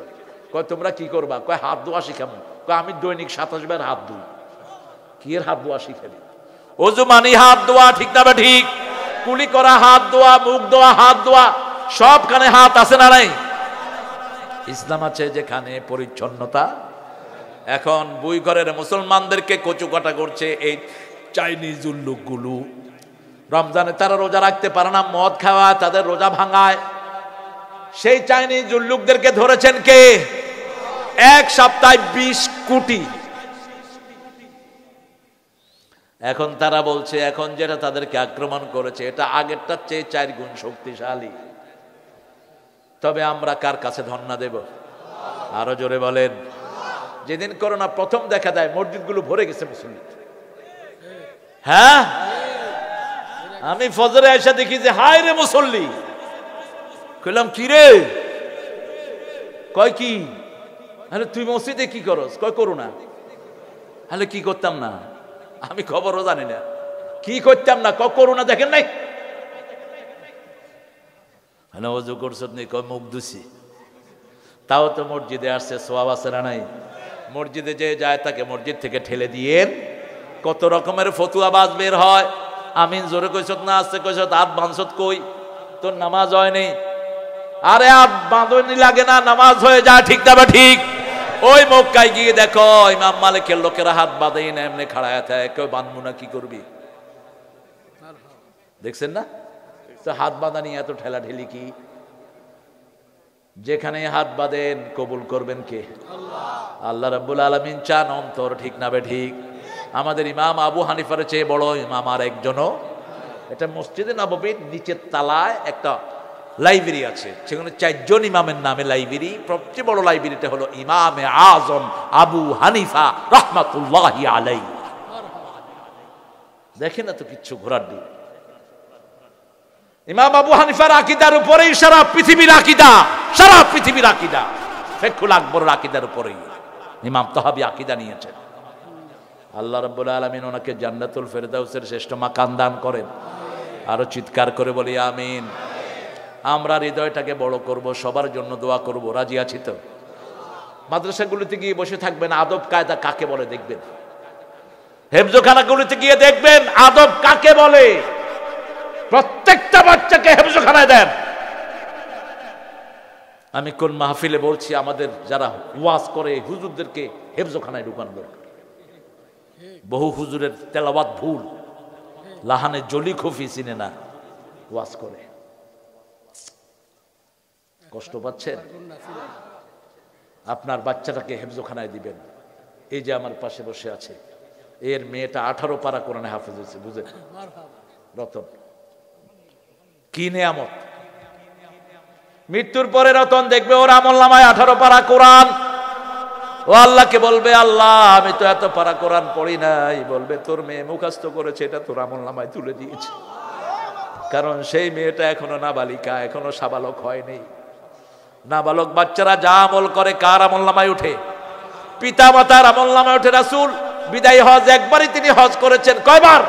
কয় তোমরা কি করবা? কয় হাত ধোয়া শিখাবো। কয় আমি দৈনিক 27 বার হাত ধুই। কি এর হাত ধোয়া শিখাবি? ওযু মানে হাত ধোয়া, ঠিক না ঠিক? কুলি করা হাত ধোয়া, মুখ ধোয়া হাত ধোয়া, সবখানে হাত আছে না নাই? ইসলাম আছে যেখানে পরিচ্ছন্নতা। এখন বুই ঘরের মুসলমানদেরকে কচুকাটা করছে এই চাইনিজ লোকগুলো। রমজানে তারা রোজা রাখতে পারে না, মদ খাওয়া তাদের রোজা ভাঙায়। সেই চাইনিজ লোকদেরকে ধরেছেন কে? 1 সপ্তাহে 20 কোটি। এখন তারা বলছে এখন যেটা তাদেরকে আক্রমণ করেছে এটা আগেরটার চেয়ে 4 গুণ শক্তিশালী। তবে আমরা কার কাছে ধন্যবাদ দেব? আরো জোরে বলেন। যেদিন করোনা প্রথম দেখা দেয় মসজিদগুলো ভরে গেছে মুসল্লি। হ্যাঁ, আমি ফজরে এসে দেখি যে হায় রে মুসল্লি। কইলাম কি রে? কয় কি? আরে তুই মসজিদে কি করস? কয় করোনা। তাহলে কি করতাম না? আমি খবরও জানি না কি করতাম না। করোনা দেখেন নাই? হ্যালো ওযু করছ নি? কয় মুখ ধুছি। তাও তো মসজিদে আসছে, সওয়াব আছে না নাই? মসজিদে যে যায় তাকে মসজিদ থেকে ঠেলে দিয়ে কত রকমের ফতুয়াবাজ বের হয়। আমিন জোরে কইছত না আসছে কইছত হাত বাঁধছত কই? তোর নামাজ হয়নি। আরে হাত বাঁধনি লাগে না, নামাজ হয়ে যায়, ঠিক না ঠিক? ওই মক্কায় গিয়ে দেখো ইমাম মালিকের লোকেরা হাত বাঁধেই না, এমনি খাড়ায় থাকে। কেউ বাঁধবো না, কি করবি? দেখছেন না তো হাত বাঁধা নিয়ে এত ঠেলা ঠেলি কি? যেখানে হাত বাঁধেন কবুল করবেন কে? আল্লাহ রাব্বুল আলামিন চান অন্তর, ঠিক না ঠিক? আমাদের ইমাম আবু হানিফার চেয়ে বড় ইমাম আর একজনও। এটা মসজিদে নববীর নিচের তালায় একটা লাইব্রেরি আছে, সেখানে 4 জন ইমামের নামে লাইব্রেরি। সবচেয়ে বড় লাইব্রেরিটা হলো ইমামে আজম আবু হানিফা রাহমাতুল্লাহি আলাইহি। দেখেন না তো কিচ্ছু ঘোরার দিন। ইমাম আবু হানিফার আকীদার উপরেই সারা পৃথিবীর আকীদা, সারা পৃথিবীর আকীদা ফিকহুল আকবরের আকীদার উপরেই ইমাম তাহাবী আকীদা নিয়েছেন। আল্লাহ রাব্বুল আলামিন ওনাকে জান্নাতুল ফেরদাউসের শ্রেষ্ঠ মাকাম দান করেন। আরো চিৎকার করে বলি আমিন। আমরা হৃদয়টাকে বড় করব, সবার জন্য দোয়া করব। রাজি আছি তো? মাদ্রাসাগুলিতে গিয়ে বসে থাকবেন, আদব কায়দা কাকে বলে দেখবেন। হেফজখানাগুলিতে গিয়ে দেখবেন আদব কাকে বলে। প্রত্যেকটা বাচ্চাকে হেফজখানায় দেন, আমি কোন মাহফিলে বলছি আমাদের যারা ওয়াজ করে হুজুরদেরকে হেফজখানায় ঢুকানো দরকার। বহু হুজুরের তেলাওয়াত ভুল, লাহানে জলি খফি চিনে না, ওয়াজ করে। কষ্ট পাচ্ছেন? আপনার বাচ্চাটাকে হেফজখানায় দিবেন। এই যে আমার পাশে বসে আছে, এর মেয়েটা 18 পারা কোরআনে হাফেজ হয়েছে, বুঝেন? রতন কি নেয়ামত! মৃত্যুর পরে রতন দেখবে ওর আমলনামায় 18 পারা কোরআন। ও আল্লাহকে বলবে, আল্লাহ আমি তো এত পারা কোরআন পড়ি নাই। বলবে তোর মেয়ে মুখস্থ করেছে, এটা তোর আমলনামায় তুলে দিয়েছে। কারণ সেই মেয়েটা এখনো নাবালিকা, এখনো সাবালক হয়নি। নাবালক বাচ্চারা যা আমল করে কার আমলনামায় উঠে? পিতা মাতার আমলনামায় উঠে। রাসূল বিদায় হজ একবারই তিনি হজ করেছেন। কয়বার?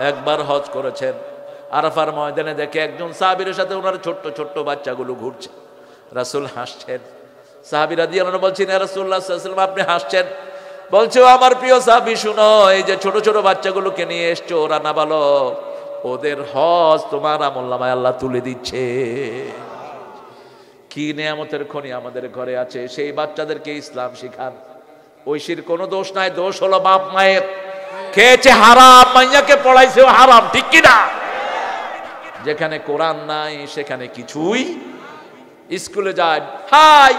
একবার হজ করেছেন। আরাফার ময়দানে দেখে একজন সাহাবীর সাথে ওনার ছোট্ট ছোট্ট বাচ্চাগুলো ঘুরছে। রাসূল হাসছেন। সাহাবী রাদিয়াল্লাহু আনহু বলছেন, ইয়া রাসূলুল্লাহ সাল্লাল্লাহু আলাইহি ওয়াসাল্লাম আপনি হাসছেন। বলছে, ও আমার প্রিয় সাহাবী শুনো, এই যে ছোট ছোট বাচ্চাগুলোকে নিয়ে এসছো, ওরা নাবালক, ওদের হজ তোমার আমলনামায় আল্লাহ তুলে দিচ্ছে। কি নেয়ামতের খনি আমাদের ঘরে আছে। সেই বাচ্চাদেরকে ইসলাম শিখান। ঐশীর কোনো দোষ নাই, দোষ হলো বাপ মায়ের। খেয়েছে হারাম, মাইয়াকে পড়াইছে হারাম, ঠিক কি না? যেখানে কোরআন নাই সেখানে কিছুই। স্কুলে যায় হাই,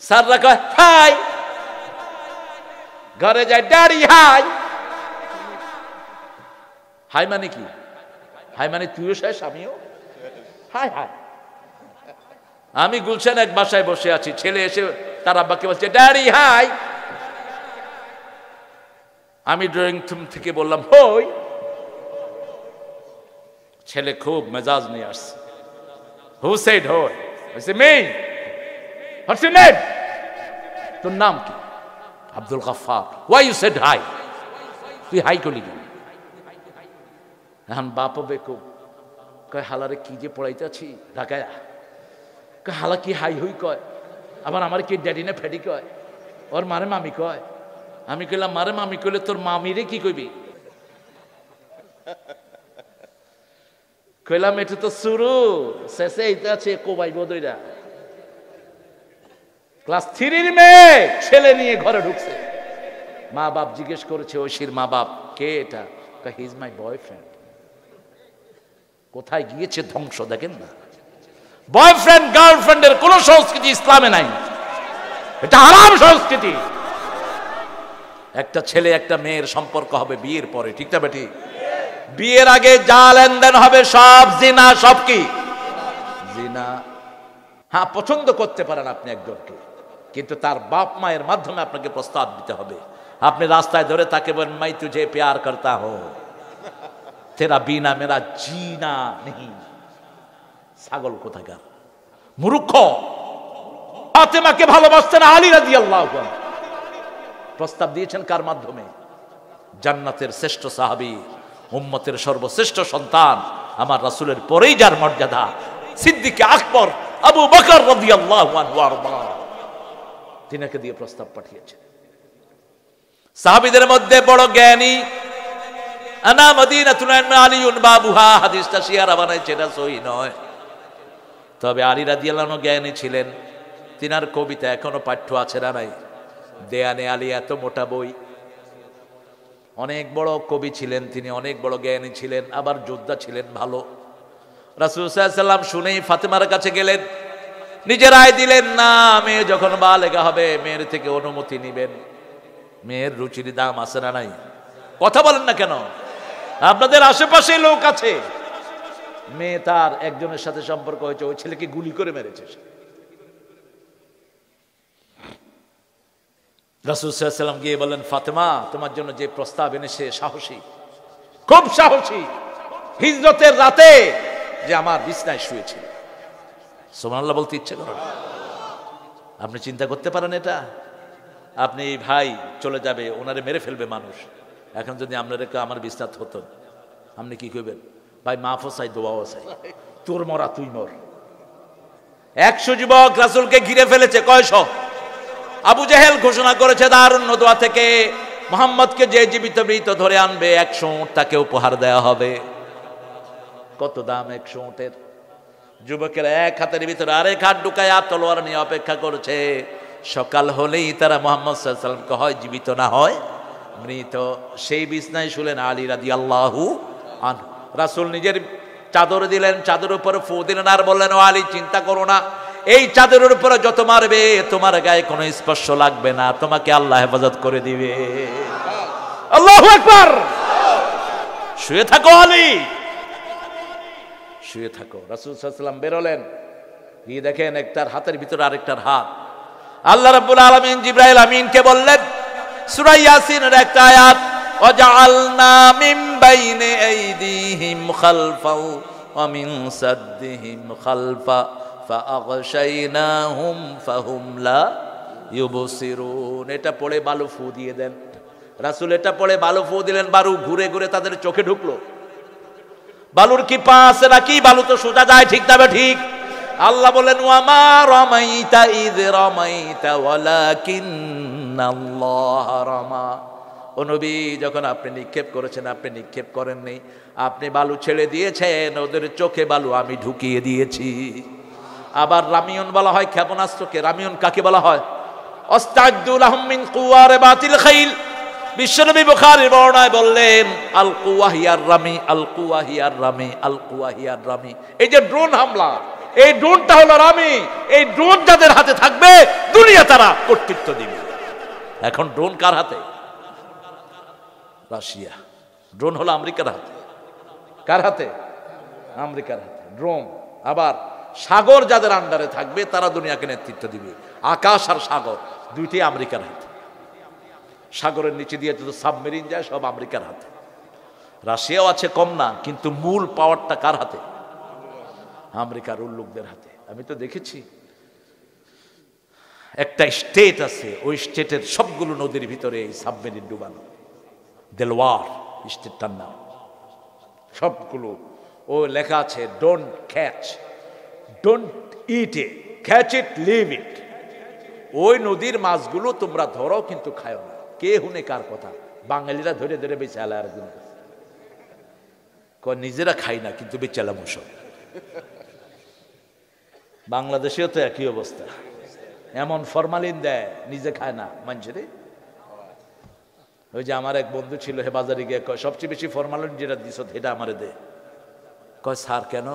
স্যাররা কয় হাই, ঘরে যায় ড্যাডি হাই। হাই মানে কি? হাই মানে তুইও শেষ, আমিও হাই হাই। আমি গুলশান এক বাসায় বসে আছি, ছেলে এসে তার আব্বাকে বলছে ড্যাডি হাই। আমি ড্রয়িং রুম থেকে বললাম হই। ছেলে খুব মেজাজ নিয়ে আসছে। হু সেড হই? বলছে মি। What's your name? তোর নাম কি? Abdul Gaffar. Why you said hi? তুই হাই করলি কেন? এখন বাপ বেকুব কয় হালারে কি যে পড়াইতে আছি ঢাকায়। কয় হালা কি হাই হই কয়, আবার আমার কি ড্যাডি না ফ্যাডি কয়, ওর মারে মামি কয়। আমি কইলাম মারে মামি কইলে তোর মামিরে কি কইবি? কইলাম এটা তো শুরু, শেষে এইটা আছে কোবাই বদইরা। ক্লাস 3-র মেয়ে ছেলে নিয়ে ঘরে ঢুকছে। মা বাপ জিজ্ঞেস করেছে, ঐশীর মা বাপ, কে এটা? He is my boyfriend. কোথায় গিয়েছে ধ্বংস দেখেন না। বয়ফ্রেন্ড গার্লফ্রেন্ডের কোন সংস্কৃতি ইসলামে নাই, এটা হারাম সংস্কৃতি। একটা ছেলে একটা মেয়ের সম্পর্ক হবে বিয়ের পরে, ঠিক না বেটি? বিয়ের আগে যা লেনদেন হবে সব জিনা। সব কি জিনা? হ্যাঁ, পছন্দ করতে পারেন আপনি একজনকে, কিন্তু তার বাপ মায়ের মাধ্যমে আপনাকে প্রস্তাব দিতে হবে। আপনি রাস্তায় ধরে তাকে বলেন মাই তুঝে প্যার করতা হো, তেরা বিনা মেরা জিনা নেই। ছাগল কোথাকার, মূর্খ। ফাতেমাকে ভালোবাসতেন আলী রাদিয়াল্লাহু আনহু। প্রস্তাব দিয়েছেন কার মাধ্যমে? জান্নাতের শ্রেষ্ঠ সাহাবী, উম্মতের সর্বশ্রেষ্ঠ সন্তান, আমার রাসূলের পরেই যার মর্যাদা, সিদ্দিক আকবর আবু বকর রাদিয়াল্লাহু আনহু আরদা, তিনাকে দিয়ে প্রস্তাব পাঠিয়েছেন। সাহাবীদের মধ্যে বড় জ্ঞানী আনা মদিনাতুল আলিউন বাবুহা, হাদিসটা শিয়ারা বানাইছে, এটা সহিহ নয়। তবে আলী রাদিয়াল্লাহু আনহু জ্ঞানী ছিলেন। তিনার কবিতা এখনো পাঠ্য আছে না নাই? দেয়ানে আলী, এত মোটা বই। অনেক বড় কবি ছিলেন তিনি, অনেক বড় জ্ঞানী ছিলেন, আবার যোদ্ধা ছিলেন ভালো। রাসূল সাল্লাল্লাহু আলাইহি ওয়াসাল্লাম শুনেই ফাতেমার কাছে গেলেন, নিজের রায় দিলেন না, মেয়ে যখন বালেগা হবে মেয়ের থেকে অনুমতি নেবেন। মেয়ের রুচির দাম আছে না নাই? কথা বলেন না কেন? আপনাদের আশেপাশে লোক আছে, মেয়ে তার একজনের সাথে সম্পর্ক হয়েছে, ওই ছেলেকে গুলি করে মেরেছে। রাসূল সাল্লাল্লাহু আলাইহি ওয়াসাল্লাম গিয়ে বলেন, ফাতেমা তোমার জন্য যে প্রস্তাব এনেছে সাহসী, খুব সাহসী। হিজরতের রাতে যে আমার বিছনায় শুয়েছিল। সুবহানাল্লাহ বলতে ইচ্ছে করে? আপনি চিন্তা করতে পারেন এটা? আপনি ভাই চলে যাবে, ওনারে মেরে ফেলবে মানুষ। এখন যদি আপনার আমার বিস্তার হতো, আপনি কি করবেন? ভাই মাফও চাই, দোয়াও চাই, তোর মরা তুই মর। 100 যুবক রাসূলকে ঘিরে ফেলেছে। কয়শো? আবু জেহেল ঘোষণা করেছে দারুন নদওয়া থেকে মুহাম্মদকে যে জীবিত মৃত ধরে আনবে 100 উট তাকে উপহার দেওয়া হবে। কত দাম 100 উটের? যুবকেরা এক হাতের ভিতরে আরেক হাত ঢুকায়া তলোয়ার নিয়ে অপেক্ষা করছে। সকাল হলেই তারা মুহাম্মদ সাল্লাল্লাহু আলাইহি ওয়াসাল্লামকে হয় জীবিত না হয় মৃত। সেই বিছনায় শুলেন আলী রাদিয়াল্লাহু আনহু। রাসূল নিজের চাদর দিলেন, চাদর উপরে ফু দিলেন আর বললেন, ও আলী চিন্তা করো না, এই চাদরের উপরে যত মারবে তোমার গায়ে কোনো স্পর্শ লাগবে না, তোমাকে আল্লাহ হেফাজত করে দিবে। আল্লাহু আকবার। শুয়ে থাকো আলী, শুয়ে থাকো। রাসূল সাল্লাল্লাহু আলাইহি ওয়াসাল্লাম বেরোলেন, গিয়ে দেখেন একটার হাতের ভিতরে আরেকটার হাত। আল্লাহ রাব্বুল আলামিন জিবরাইল আমিনকে বললেন সূরা ইয়াসিনের একটা আয়াত, ওয়াজআলনা মিন বাইনি আইদিহিম খালফাও ওয়া মিন সাদদিহিম খালফা ফাআগশাইনাহুম ফাহুম লা ইউবসিরুন। এটা পড়ে বালু ফু দিয়ে দেন। রাসূল এটা পড়ে বালু ফু দিলেন, বালু ঘুরে ঘুরে তাদের চোখে ঢুকলো। বালুর কি পা আছে নাকি? বালু তো সোজা যায়, ঠিক না ঠিক? আল্লাহ বলেন, ওয়ামা রামাইতা ইয রামাইতা ওয়ালাকিন্নাল্লাহ রামা। ও নবী, যখন আপনি নিক্ষেপ করেছেন আপনি নিক্ষেপ করেননি, আপনি বালু ছেড়ে দিয়েছেন, ওদের চোখে বালু আমি ঢুকিয়ে দিয়েছি। আবার রামিয়ন বলা হয় ক্ষেপণাস্ত্রকে। রামিয়ন কাকে বলা হয়? অস্তাদু লাহুম মিন কুওয়ার বাতিল খাইল। বিশ্বনবী বুখারীর বর্ণনায় বললেন, আল কুওয়া হিয়ার রামি, আল কুওয়া হিয়ার রামি, আল কুওয়া হিয়ার রামি। এই যে ড্রোন হামলা, এই ড্রোনটা হলো রামি। এই ড্রোন যাদের হাতে থাকবে দুনিয়া তারা কর্তৃত্ব দিবে। এখন ড্রোন কার হাতে? রাশিয়া। ড্রোন হলো আমেরিকার হাতে। কার হাতে? আমেরিকার হাতে ড্রোন। আবার সাগর যাদের আন্ডারে থাকবে তারা দুনিয়াকে নেতৃত্ব দিবে। আকাশ আর সাগর দুইটি আমেরিকার হাতে। সাগরের নিচে দিয়ে যত সাবমেরিন যায় সব আমেরিকার হাতে। রাশিয়াও আছে কম না, কিন্তু মূল পাওয়ারটা কার হাতে? আমেরিকার উল্লুকদের হাতে। আমি তো দেখেছি একটা স্টেট আছে, ওই স্টেটের সবগুলো নদীর ভিতরে এই সাবমেরিন ডুবানো। দেলওয়ার স্টেটটার নাম। সবগুলো ও লেখা আছে, don't catch, don't eat it, catch it, leave it. ওই নদীর মাছগুলো তোমরা ধরো কিন্তু খায়ো না। কে হুনে কার কথা? বাঙালিরা ধরে ধরে বেঁচে আলা আর নিজেরা খাই না কিন্তু বেচালাম ওসব। বাংলাদেশেও তো একই অবস্থা, এমন ফরমালিন দেয় নিজে খায় না মানুষেরে। ওই যে আমার এক বন্ধু ছিল, হে বাজারে গিয়ে কয় সবচেয়ে বেশি ফরমালিন যেটা দিছ সেটা আমারে দে। কয় স্যার কেন?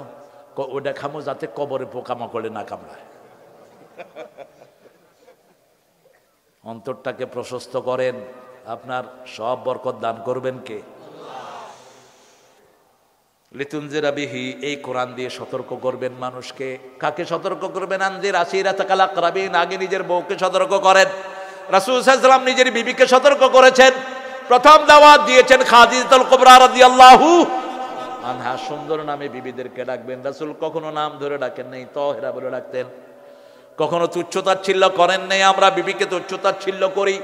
ওটা খামো যাতে কবরে পোকামাকড়ে না কামড়ায়। অন্তরটাকে প্রশস্ত করেন, আপনার সব বরকত দান করবেন কে? লিতুনজিরা বিহি, এই কোরআন দিয়ে সতর্ক করবেন মানুষকে। কাকে সতর্ক করবেন? আনজির আশিরাতাকাল আকরাবিন, আগে নিজের বউকে সতর্ক করেন। রাসূল সাল্লাল্লাহু আলাইহি ওয়াসাল্লাম নিজের বিবিকে সতর্ক করেছেন। প্রথম দাওয়াত দিয়েছেন খাদিজাতুল কুবরা রাদিয়াল্লাহু আনহা। সুন্দর নামে বিবিদেরকে ডাকবেন। রাসূল কখনো নাম ধরে ডাকেন নাই, তাহেরা বলে ডাকতেন। কখনো তুচ্ছতাচ্ছিল্য করেন নাই। আমরা বিবিকে তুচ্ছতাচ্ছিল্য করি,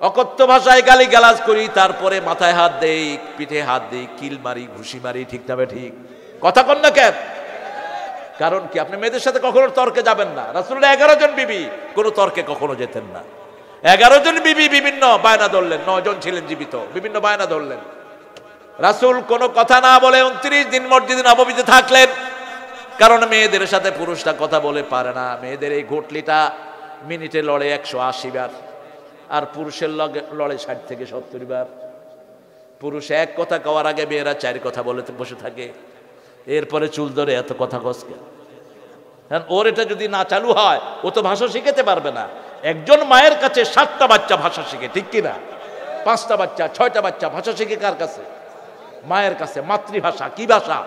অকথ্য ভাষায় গালি গালাজ করি, তারপরে মাথায় হাত দেই, পিঠে হাত দেই, কিল মারি, ঘুষি মারি, ঠিক না ঠিক? কথা কন না কেন? কারণ কি? আপনি মেয়েদের সাথে কখনো তর্কে যাবেন না। রাসূলের 11 জন বিবি কোনো তর্কে কখনো যেতেন না। 11 জন বিবি বিভিন্ন বায়না ধরলেন, 9 জন ছিলেন জীবিত, বিভিন্ন বায়না ধরলেন। রাসূল কোনো কথা না বলে 29 দিন মসজিদে নববীতে থাকলেন। কারণ মেয়েদের সাথে পুরুষরা কথা বলে পারে না। মেয়েদের এই ঘটলিটা মিনিটে লড়ে 180 বার, আর পুরুষের লড়ে 60 থেকে 70 বার। পুরুষ এক কথা কওয়ার আগে মেয়েরা 4 কথা বলে বসে থাকে। এরপরে চুল ধরে এত কথা কসকে। ওর এটা যদি না চালু হয় ও তো ভাষা শিখাতে পারবে না। একজন মায়ের কাছে 7টা বাচ্চা ভাষা শিখে, ঠিক কিনা? 5টা বাচ্চা, 6টা বাচ্চা ভাষা শিখে কার কাছে? মায়ের কাছে। মাতৃভাষা কি ভাষা?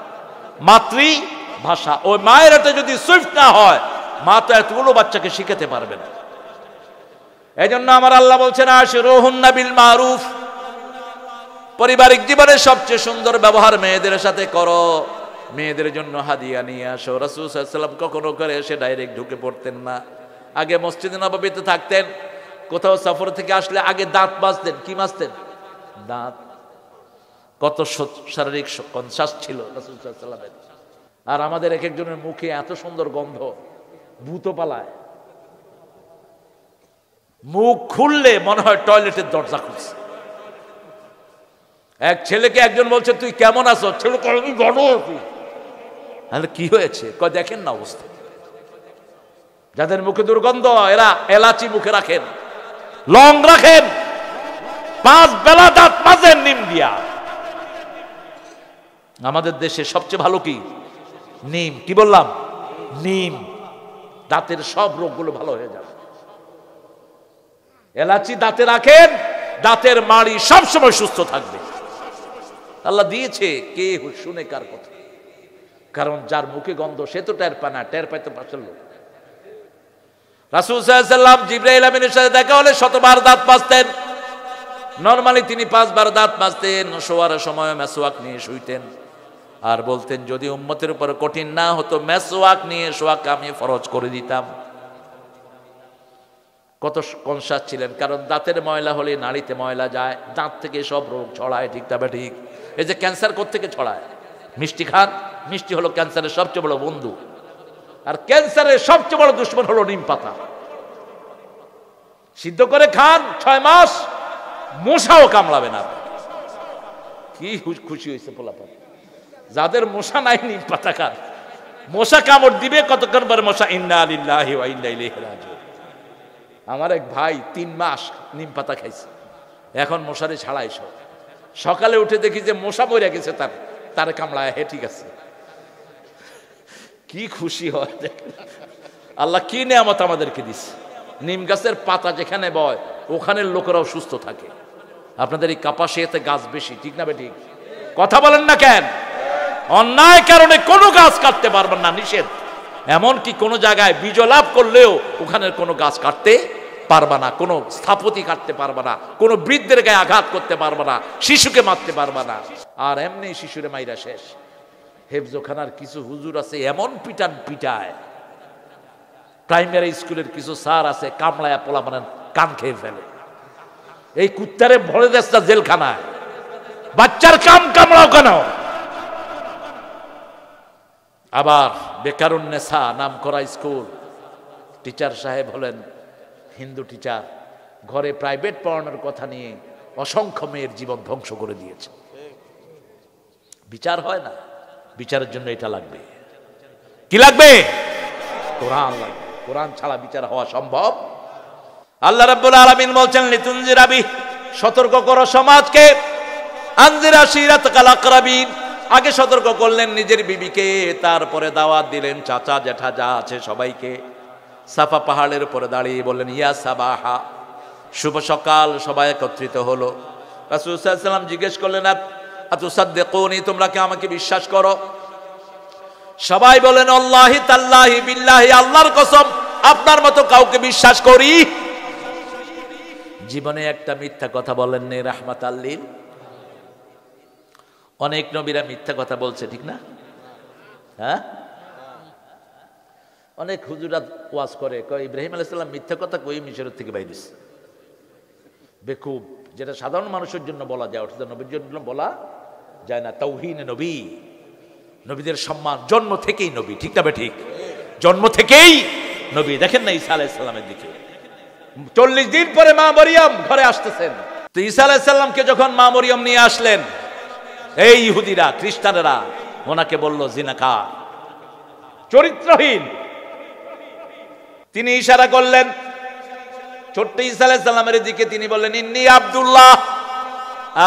মাতৃভাষা। ওই মায়ের এটা যদি সুইফট না হয়, মা তো এতগুলো বাচ্চাকে শিখাতে পারবে না। এই জন্য আমার আল্লাহ বলছেন, আশিরুহুন্না বিল মারুফ, পারিবারিক জীবনের সবচেয়ে সুন্দর ব্যবহার মেয়েদের সাথে করো। মেয়েদের জন্য হাদিয়া নিয়ে আসো। রাসূল সাল্লাল্লাহু আলাইহি ওয়াসাল্লাম কখনো করে এসে ডাইরেক্ট ঢুকে পড়তেন না। আগে মসজিদে নববীতে থাকতেন, কোথাও সফর থেকে আসলে আগে দাঁত মাজতেন। কি মাজতেন? দাঁত। কত শারীরিক কনসাস ছিল রাসূল সাল্লাল্লাহু আলাইহি ওয়াসাল্লামের। আর আমাদের এক একজনের মুখে এত সুন্দর গন্ধ, ভূত পালায়। মুখ খুললে মনে হয় টয়লেটের দরজা খুলছে। এক ছেলেকে একজন বলছে, তুই কেমন আছো? ছেলে আমি ভালো আছি। তাহলে কি হয়েছে? কয় দেখেন না অবস্থা। যাদের মুখে দুর্গন্ধ এরা এলাচি মুখে রাখেন, লং রাখেন, 5 বেলা দাঁত মাজেন নিম দিয়া। আমাদের দেশে সবচেয়ে ভালো কি? নিম। কি বললাম? নিম। দাঁতের সব রোগগুলো ভালো হয়ে যাবে। এলাচি দাঁতে রাখেন, দাঁতের মাড়ি সবসময় সুস্থ থাকবে। আল্লাহ দিয়েছে, কে শুনে কার কথা? কারণ যার মুখে গন্ধ সে তো টের পায় না, টের পাইতে পারছিল। রাসূল সাল্লাল্লাহু আলাইহি ওয়াসাল্লাম জিবরাইল আমিনের সাথে দেখা হলে 100 বার দাঁত মাজতেন। নরমালি তিনি 5 বার দাঁত মাজতেন। শোয়ার সময় মেসওয়াক নিয়ে শুইতেন আর বলতেন, যদি উম্মতের উপর কঠিন না হতো মেসওয়াক নিয়ে শোয়াক আমি ফরজ করে দিতাম। কত কনসাস ছিলেন, কারণ দাঁতের ময়লা হলে নাড়িতে ময়লা যায়, দাঁত থেকে সব রোগ ছড়ায়। ঠিক তবে ঠিক। এই যে ক্যান্সার কোত্থেকে ছড়ায়? মিষ্টি খান। মিষ্টি হলো ক্যান্সারের সবচেয়ে বড় বন্ধু, আর ক্যান্সারের সবচেয়ে বড় দুশ্মন হলো নিম পাতা। সিদ্ধ করে খান, 6 মাস মশাও কামড়াবে না। কি খুশি হয়েছে পোলাপান। যাদের মশা নাই নিম পাতা খান। মশা কামড় দিবে কতক্ষণ পরে মশা ইন্না লিল্লাহি ওয়া ইন্না ইলাইহি রাজিউন। আমার এক ভাই 3 মাস নিম পাতা খাইছে, এখন মশারে ছাড়াই সব। সকালে উঠে দেখি যে মশা মরে গেছে, তার কামড়ায়। হে ঠিক আছে। কি খুশি হয়। আল্লাহ কি নেয়ামত আমাদেরকে দিচ্ছে। নিম গাছের পাতা যেখানে বয় ওখানের লোকেরাও সুস্থ থাকে। আপনাদের এই কাপাসিয়াতে গাছ বেশি, ঠিক না বেঠিক? কথা বলেন না কেন? অন্যায় কারণে কোনো গাছ কাটতে পারবেন না, নিষেধ। এমনকি কোনো জায়গায় বিজয় লাভ করলেও ওখানের কোনো গাছ কাটতে পারবা না, কোনো স্থাপতি কাটতে পারবা না, কোনো বৃদ্ধের গায়ে আঘাত করতে পারবা না, শিশুকে মারতে পারবা না। আর এমনি শিশুরে মাইরা শেষ। হেফজোখানার কিছু হুজুর আছে এমন পিটান পিটায়, প্রাইমারি স্কুলের কিছু স্যার আছে কামড়ায়া পোলা মানে কান খেয়ে ফেলে। এই কুত্তারে ভরে দেশটা জেলখানায়, বাচ্চার কাম কামড়াও কেন? আবার বেকারুন্নেসা নাম করা স্কুল, টিচার সাহেব হলেন হিন্দু টিচার, ঘরে প্রাইভেট পড়ানোর কথা নিয়ে অসংখ্য মেয়ের জীবন ধ্বংস করে দিয়েছে। বিচার হয় না, বিচারের জন্য এটা লাগবে। কি লাগবে? কোরআন লাগবে। কোরআন ছাড়া বিচার হওয়া সম্ভব? আল্লাহ রাব্বুল আলামিন বলছেন, লিতুনজিরা বিহি, সতর্ক করো সমাজকে, আনজিরা শিরাতাকাল আকরাবিন, আগে সতর্ক করলেন নিজের বিবিকে, তারপরে দাওয়াত দিলেন চাচা জ্যাঠা যা আছে সবাইকে। সাফা পাহাড়ের উপরে দাঁড়িয়ে বললেন, ইয়া সাবাহা, শুভ সকাল। সবাই একত্রিত হলো। রাসূল সাল্লাল্লাহু আলাইহি ওয়াসাল্লাম জিজ্ঞেস করলেন, আতুসাদ্দিকুনি, তোমরা কি আমাকে বিশ্বাস করো? সবাই বলেন, আল্লাহি তাল্লাহি বিল্লাহি, আল্লাহর কসম আপনার মতো কাউকে বিশ্বাস করি। জীবনে একটা মিথ্যা কথা বলেন নেই, রাহমাতাল লিল। অনেক নবীরা মিথ্যা কথা বলছে, ঠিক না? হ্যাঁ, অনেক হুজুরা ওয়াজ করে, কয় ইব্রাহিম আলাইহিস সালাম মিথ্যা কথা কই মিশরের থেকে বাইরে। বেকুব, যেটা সাধারণ মানুষের জন্য বলা যায় ওটা নবীর জন্য বলা যায় না। তাওহীনে নবী, নবীদের সম্মান, জন্ম থেকেই নবী, ঠিক না ঠিক? জন্ম থেকেই নবী। দেখেন না ঈসা আলাইহিস সালামের দিকে, 40 দিন পরে মা মরিয়ম ঘরে আসতেছেন। তো ঈসা আলাইহিস সালামকে যখন মা মরিয়ম নিয়ে আসলেন, এই ইহুদিরা খ্রিস্টানেরা ওনাকে বলল জিনাকার, চরিত্রহীন। তিনি ইশারা করলেন ছোট্ট ঈসা আলাইহিস সালামের দিকে, তিনি বললেন, ইন্নী আব্দুল্লাহ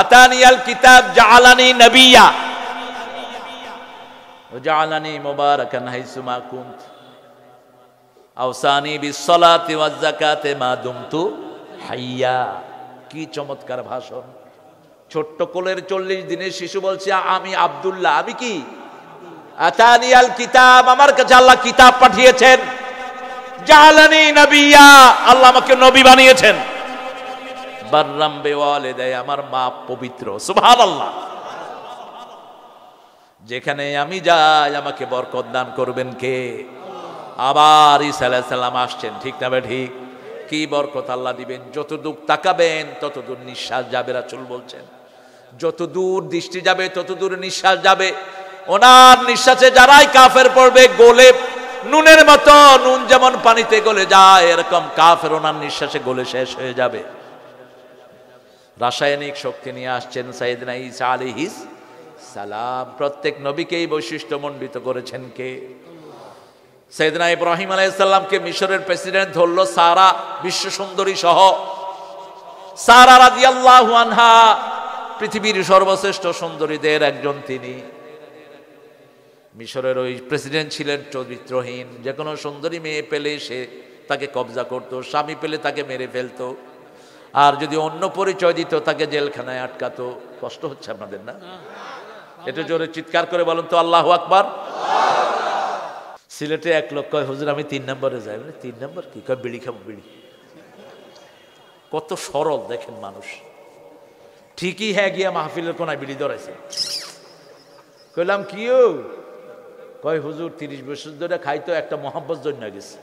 আতানিয়াল কিতাব জাআলানি নবিয়্যা ওয়া জাআলানি মুবারাকান হাইসুমা কুনত আওসানি বিসসালাতি ওয়াজ যাকাতি মা দুমতু হাইয়া। কি চমৎকার ভাষণ! ছোট্ট কোলের 40 দিনের শিশু বলছে, আমি আব্দুল্লাহ, আমি কি? আতানিয়াল কিতাব, আমার কাছে আল্লাহ কিতাব পাঠিয়েছেন। জাআলানি নবিয়্যা, আল্লাহ আমাকে নবী বানিয়েছেন। বাররাম বিওয়ালিদাই, আমার মা পবিত্র। সুবহানাল্লাহ। যেখানে আমি যাই আমাকে বরকত দান করবেন কে? আবার ঈসা আলাইহিস সালাম আসছেন, ঠিক না ঠিক? কি বরকত আল্লাহ দিবেন! যতদূর তাকাবেন ততদূর নিঃশ্বাস যাবে, রাসূল বলছেন। যত দূর দৃষ্টি যাবে তত দূর নিঃশ্বাস যাবে। ওনার নিঃশ্বাসে যারাই কাফের পড়বে গলে নুনের মতো, নুন যেমন পানিতে গলে যায় এরকম কাফের ওনার নিঃশ্বাসে গলে শেষ হয়ে যাবে। রাসায়নিক শক্তি নিয়ে আসছেন সাইয়েদনা ঈসা আলাইহিস সালাম। প্রত্যেক নবীকেই বৈশিষ্ট্যমণ্ডিত করেছেন কে? সাইয়েদনা ইব্রাহিম আলাইহিস সালামকে মিশরের প্রেসিডেন্ট ধরলো সারা, বিশ্ব সুন্দরী সহ। সারা রাদিয়াল্লাহু আনহা পৃথিবীর সর্বশ্রেষ্ঠ সুন্দরীদের একজন তিনি। মিশরের ওই প্রেসিডেন্ট ছিলেন চরিত্রহীন, যে কোনো সুন্দরী মেয়ে পেলে সে তাকে কবজা করত, স্বামী পেলে তাকে মেরে ফেলতো, আর যদি অন্য পরিচয় দিত তাকে জেলখানায় আটকাতো। কষ্ট হচ্ছে আপনাদের না? একটু জোরে চিৎকার করে বলুন তো আল্লাহু আকবার। সিলেটে এক লোক কয়, হুজুর আমি 3 নম্বরে যাই। 3 নম্বর কি? কয় বিড়ি খাবো। বিড়ি। কত সরল দেখেন মানুষ। ঠিকই হ্যাঁ গিয়া মাহফিলের কোনায় বিড়ি ধরাইছে। কইলাম কিও? কয় হুজুর 30 বছর ধরে খাইতো, একটা মহব্বত জন্য গেছে।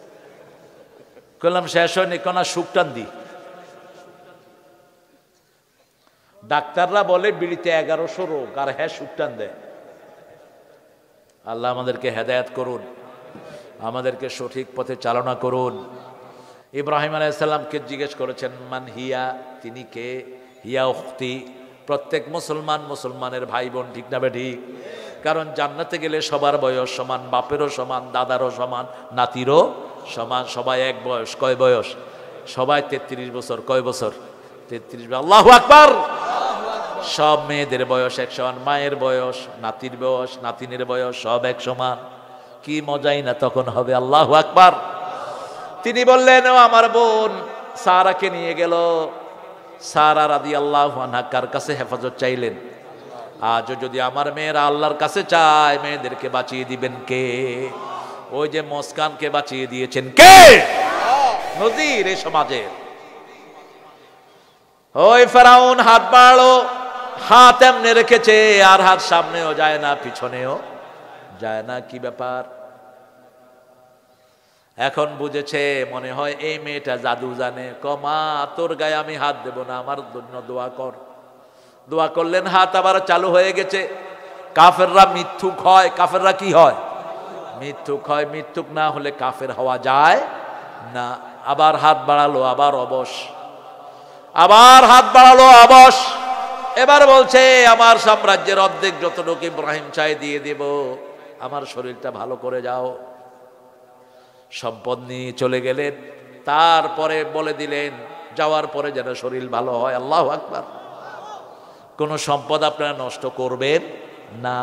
কইলাম শেষ হয়নি, কোনা সুকটান দি। ডাক্তাররা বলে বিড়িতে 1100 রোগ, আর হ্যাঁ সুকটান দেয়। আল্লাহ আমাদেরকে হেদায়েত করুন, আমাদেরকে সঠিক পথে চালনা করুন। ইব্রাহিম আলাইহিস সালামকে জিজ্ঞেস করেছেন মান হিয়া, তিনি কে? হিয়া উখতি, প্রত্যেক মুসলমান মুসলমানের ভাই বোন, ঠিক না বেঠিক? কারণ জান্নাতে গেলে সবার বয়স সমান, বাপেরও সমান, দাদারও সমান, নাতিরও সমান, সবাই এক বয়স। কয় বয়স? সবাই 33 বছর। কয় বছর? 33। আল্লাহু আকবার। সব মেয়েদের বয়স এক সমান, মায়ের বয়স, নাতির বয়স, নাতিনের বয়স সব এক সমান। কি মজাই না তখন হবে। আল্লাহু আকবার। তিনি বললেন ও আমার বোন সারাকে নিয়ে গেল। সারা রাদিয়াল্লাহু আনহা কার কাছে হেফাজত চাইলেন? আজও যদি আমার মেয়েরা আল্লাহর কাছে চায়, মেয়েদেরকে বাঁচিয়ে দিবেন কে? ওই যে মুস্কানকে বাঁচিয়ে দিয়েছেন কে? নজির এই সমাজের। ওই ফেরাউন হাত বাড়ালো, হাত এমনে রেখেছে, আর হাত সামনেও যায় না পিছনেও যায় না। কি ব্যাপার? এখন বুঝেছে, মনে হয় এই মেয়েটা জাদু জানে। কমা তোর গায়ে আমি হাত দেব না, আমার জন্য দোয়া কর। দোয়া করলেন, হাত আবার চালু হয়ে গেছে। কাফেররা মিথ্যুক হয়। কাফেররা কি হয়? মিথ্যুক হয়। মিথ্যুক না হলে কাফের হওয়া যায় না। আবার হাত বাড়ালো, আবার অবশ। আবার হাত বাড়ালো, অবশ। এবার বলছে আমার সাম্রাজ্যের অর্ধেক যতটুকু ইব্রাহিম চাই দিয়ে দেব, আমার শরীরটা ভালো করে যাও। সম্পদ নিয়ে চলে গেলেন। তারপরে বলে দিলেন যাওয়ার পরে যেন শরীর ভালো হয়। আল্লাহু আকবার। কোন সম্পদ আপনারা নষ্ট করবেন না।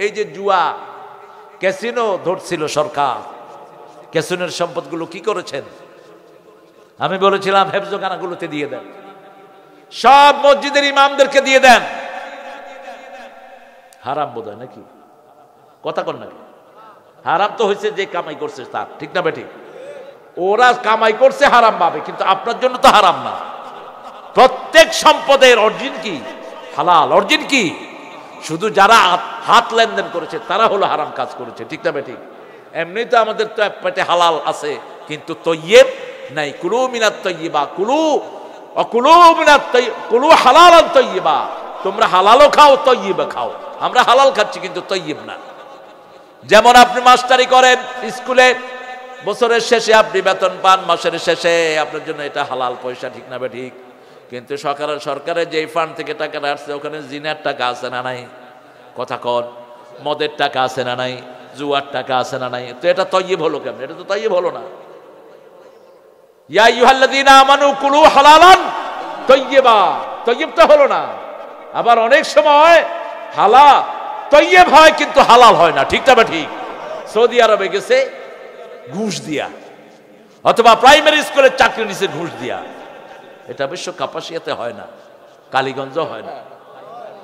এই যে জুয়া, ক্যাসিনো ধরছিল সরকার, ক্যাসিনোর সম্পদগুলো কি করেছেন? আমি বলেছিলাম হেফজখানাগুলোতে দিয়ে দেন, সব মসজিদের ইমামদেরকে দিয়ে দেন। হারাম বোধ হয় নাকি? কথা কন নাকি? হারাম তো হয়েছে যে কামাই করছে তার, ঠিক না বেঠিক? ওরা কামাই করছে হারাম ভাবে, কিন্তু আপনার জন্য তো হারাম না। প্রত্যেক সম্পদের অরিজিন কি? হালাল। অরিজিন কি? শুধু যারা হাত লেনদেন করেছে তারা হলো হারাম কাজ করেছে, ঠিক না বেঠিক? এমনি তো আমাদের তো পেটে হালাল আছে, কিন্তু তৈয়ব নাই। কুলু মিনাত তৈয়বা কুলু অকুলু মিনাত কুলু হালালান তৈয়বা। তোমরা হালালও খাও, তৈয়বা খাও। আমরা হালাল খাচ্ছি কিন্তু তৈয়ব না। যেমন আপনি মাস্টারি করেন স্কুলে, বছরের শেষে আপনি বেতন পান, মাসের শেষে আপনার জন্য এটা হালাল পয়সা, ঠিক না বেঠিক? কিন্তু সরকারের যেই ফান্ড থেকে টাকাটা আসছে ওখানে জিনার টাকা আছে না নাই? কথা কন। মদের টাকা আছে না নাই? জুয়ার টাকা আছে না নাই? তো এটা তৈয়ব হলো কেমন? এটা তো তৈয়ব হলো না। ইয়া আইয়ুহাল্লাযীনা আমানু কুলু হালালান তৈয়বা, তৈয়ব তো হলো না। আবার অনেক সময় হালাল তৈয়ব হয় কিন্তু হালাল হয় না, ঠিক না ঠিক? সৌদি আরবে গেছে ঘুষ দিয়া, অথবা প্রাইমারি স্কুলের চাকরি নিছে ঘুষ দিয়া। এটা অবশ্য কাপাসিয়াতে হয় না, কালীগঞ্জ হয় না।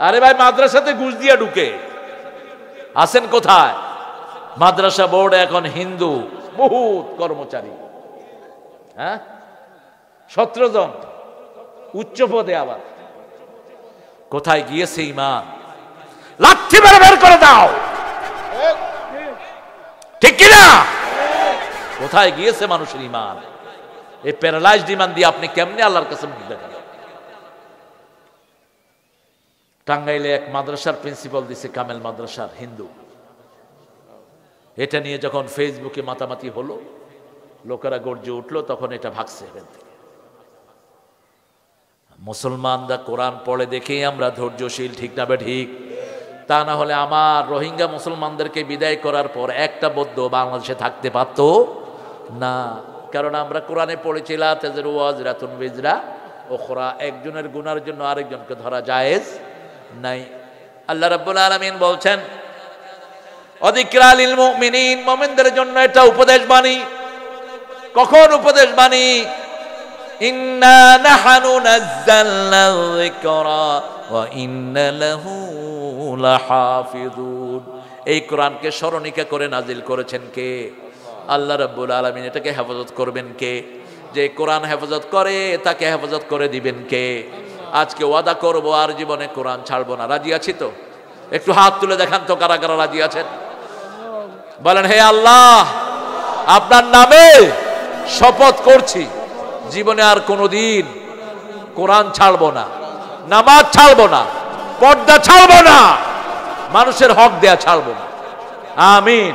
আরে ভাই মাদ্রাসাতে ঘুষ দিয়া ঢুকে আছেন কোথায়? মাদ্রাসা বোর্ড এখন হিন্দু বহুত কর্মচারী, হ্যাঁ 17 জন উচ্চ পদে। আবার কোথায় গিয়েছে ইমান? লাঠি মেরে বের করে দাও, ঠিক কিনা? কোথায় গিয়েছে মানুষের ইমান? এই প্যারালাইজড ইমান দিয়ে আপনি কেমনে আল্লাহর কাছে মুখ দেখান? টাঙ্গাইলে এক মাদ্রাসার প্রিন্সিপাল দিছে, কামেল মাদ্রাসার, হিন্দু। এটা নিয়ে যখন ফেসবুকে মাতামাতি হলো, লোকেরা গর্জে উঠলো, তখন এটা ভাগছে এখান থেকে। মুসলমানরা কোরআন পড়ে দেখেই আমরা ধৈর্যশীল, ঠিক না ঠিক? তা না হলে আমার রোহিঙ্গা মুসলমানদেরকে বিদায় করার পর একটা বৌদ্ধ বাংলাদেশে থাকতে পারত না। কারণ আমরা কোরআনে পড়েছিলাম তাজরু ওয়াজরাতুন বিজরা উখরা, একজনের গুনার জন্য আরেকজনকে ধরা জায়েজ নাই। আল্লাহ রাব্বুল আলামিন বলছেন অযিকরা লিল মুমিনিন, মুমিনদের জন্য এটা উপদেশ বাণী। কখন উপদেশ বাণী? ইন্না নাহনু নাযালনা যিকরা ওয়া ইন্না লাহু লাহাফিজুন। এই কোরআনকে স্মরণিকা করে নাজিল করেছেন কে? আল্লাহ রাব্বুল আলামিন। এটাকে হেফাজত করবেন কে? যে কোরআন হেফাজত করে তাকে হেফাজত করে দিবেন কে? আজকে ওয়াদা করব আর জীবনে কোরআন ছাড়বো না। রাজি আছি তো? একটু হাত তুলে দেখান তো কারা কারা রাজি আছেন। বলেন হে আল্লাহ, আপনার নামে শপথ করছি জীবনে আর কোনোদিন কোরআন ছাড়বো না, নামাজ ছাড়বো না, পর্দা ছাড়বো না, মানুষের হক দেয়া ছাড়বো না। আমিন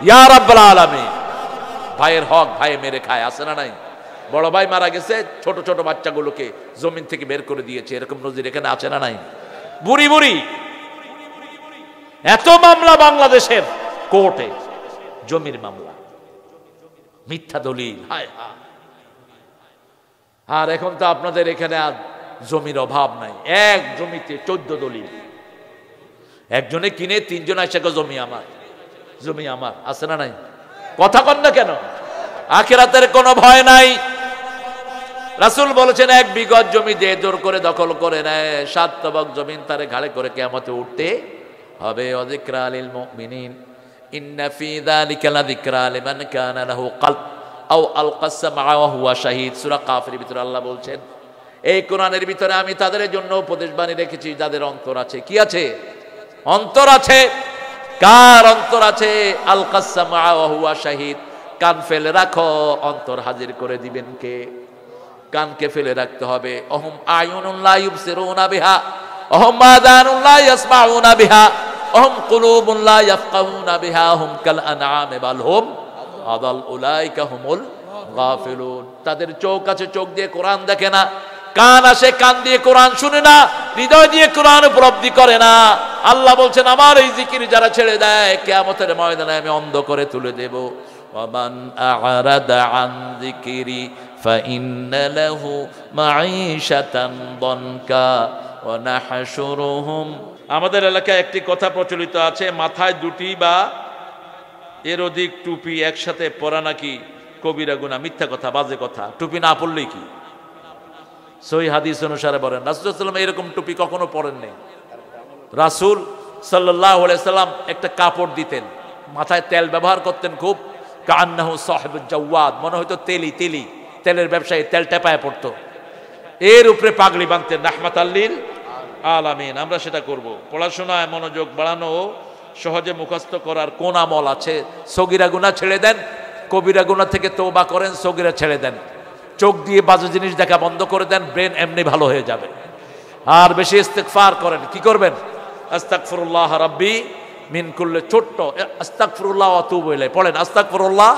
ইয়া রাব্বুল আলামিন। ভাইয়ের হক ভাই মেরে খায়, আছে না নাই? বড় ভাই মারা গেছে, ছোট ছোট বাচ্চাগুলোকে জমিন থেকে বের করে দিয়েছে, এরকম নজির এখানে আছে না নাই? বুড়ি বুড়ি এত মামলা বাংলাদেশের কোর্টে, জমির মামলা, মিথ্যা দলিল, হায় হায়। আর এখন তো আপনাদের এখানে আর জমির অভাব নাই, এক জমিতে 14 দলিল। একজনে কিনে 3 জন এসে জমি আমার, জমি আমার, আছে না নাই? কথা কন না কেন? আখিরাতের কোনো ভয় নাই। রাসূল বলেছেন এক বিঘত জমি যে জোর করে দখল করে নেয় 7 তবক জমিন তারে ঘাড়ে করে কিয়ামতে উঠতে হবে। ওয়াযিকরা লিল মুমিনিন ইন্না ফি যালিকা লাযিকরা লিমান কানা লাহু কলব আও আলকাস সামআ ওয়া হুয়া শাহীদ। সূরা কাফিরের ভিতরে আল্লাহ বলছেন এই কোরআনের ভিতরে আমি তাদের জন্য উপদেশ বাণী রেখেছি যাদের অন্তর আছে। কি আছে? অন্তর আছে। কার অন্তর আছে? আলকাস সামআ ওয়া হুয়া শাহীদ। কান ফেলে রাখো, অন্তর হাজির করে দিবেন কে? কানকে ফেলে রাখতে হবে। অহুম আয়ুনুন লা ইউবসিরুনা বিহা অহুম আযানুন লা ইয়াসমাউনা বিহা অহুম কুলুবুন লা ইয়াফকাহুনা বিহা হুম কাল আনআমি বাল হুম আদাল উলাইকা হুমুল গাফিলুন। তাদের চোখ আছে, চোখ দিয়ে কোরআন দেখে না, কান আসে, কান দিয়ে কোরআন শুনে না, হৃদয় দিয়ে কোরআন উপলব্ধি করে না। আল্লাহ বলছেন আমার এই জিকির যারা ছেড়ে দেয় কিয়ামতের ময়দানে আমি অন্ধ করে তুলে দেব। ওয়ামান আ'রাদা আন যিকরি ফাইন্না লাহু মাঈশাতান দনকা ওয়া নাহশুরুহুম। আমাদের এলাকায় একটি কথা প্রচলিত আছে, মাথায় 2টি বা এর অধিক টুপি একসাথে পরা নাকি কবিরা গুনাহ। মিথ্যা কথা, বাজে কথা। টুপি না পরলেই কি? সহিহ হাদিস অনুসারে বলেন রাসূল সাল্লাল্লাহু আলাইহি ওয়াসাল্লাম এরকম টুপি কখনো পরেন নাই। রাসূল সাল্লাল্লাহু আলাইহি ওয়াসাল্লাম একটা কাপড় দিতেন, মাথায় তেল ব্যবহার করতেন খুব, কান্নাহু সাহিবুল জাওয়াদ, মনে হয়তো তেলি তেলের ব্যবসায়ী, তেল টেপায় পড়তো। এর উপরে পাগড়ি বাঁধতেন রাহমাতাল লিল আলামিন। আমরা সেটা করব। পড়াশোনায় মনোযোগ বাড়ানো, সহজে মুখস্থ করার কোন আমল আছে? সগীরা গুনাহ ছেড়ে দেন, কবিরা গুনাহ থেকে তওবা করেন, সগীরা ছেড়ে দেন। চোখ দিয়ে বাজে জিনিস দেখা বন্ধ করে দেন, ব্রেন এমনি ভালো হয়ে যাবে। আর বেশি ইস্তিগফার করেন। কি করবেন? আস্তাগফিরুল্লাহ রাব্বি মিন কুল্লি, ছোট্ট আস্তাগফিরুল্লাহ ওয়া আতুবু ইলাইহি পড়েন। আস্তাগফিরুল্লাহ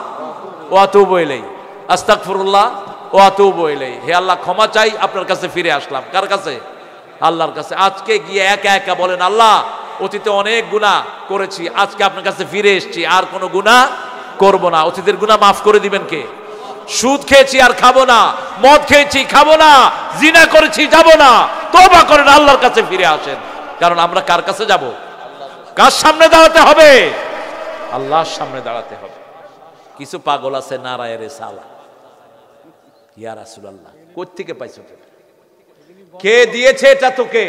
ওয়া আতুবু ইলাইহি, আস্তাগফিরুল্লাহ ওয়া আতুবু ইলাইহি। হে আল্লাহ ক্ষমা চাই, আপনার কাছে ফিরে আসলাম। কার কাছে? আল্লাহর কাছে। আজকে গিয়ে একা একা বলেন আল্লাহ অতীতে অনেক গুনাহ করেছি, আজকে আপনার কাছে ফিরে এসেছি, আর কোনো গুনাহ করব না। অতীতের গুনাহ মাফ করে দিবেন কে? সুদ খেয়েছি আর খাবো না, মদ খেয়েছি খাবো না, জিনা করেছি যাব না। তওবা করেন, আল্লাহর কাছে ফিরে আসেন। কারণ আমরা কার কাছে যাব? কার সামনে দাঁড়াতে হবে? আল্লাহর সামনে দাঁড়াতে হবে। কিছু পাগল আছে নারায়ে রিসালা, ইয়া রাসূলুল্লাহ কই থেকে পাইছো? কে দিয়েছে এটা তোকে?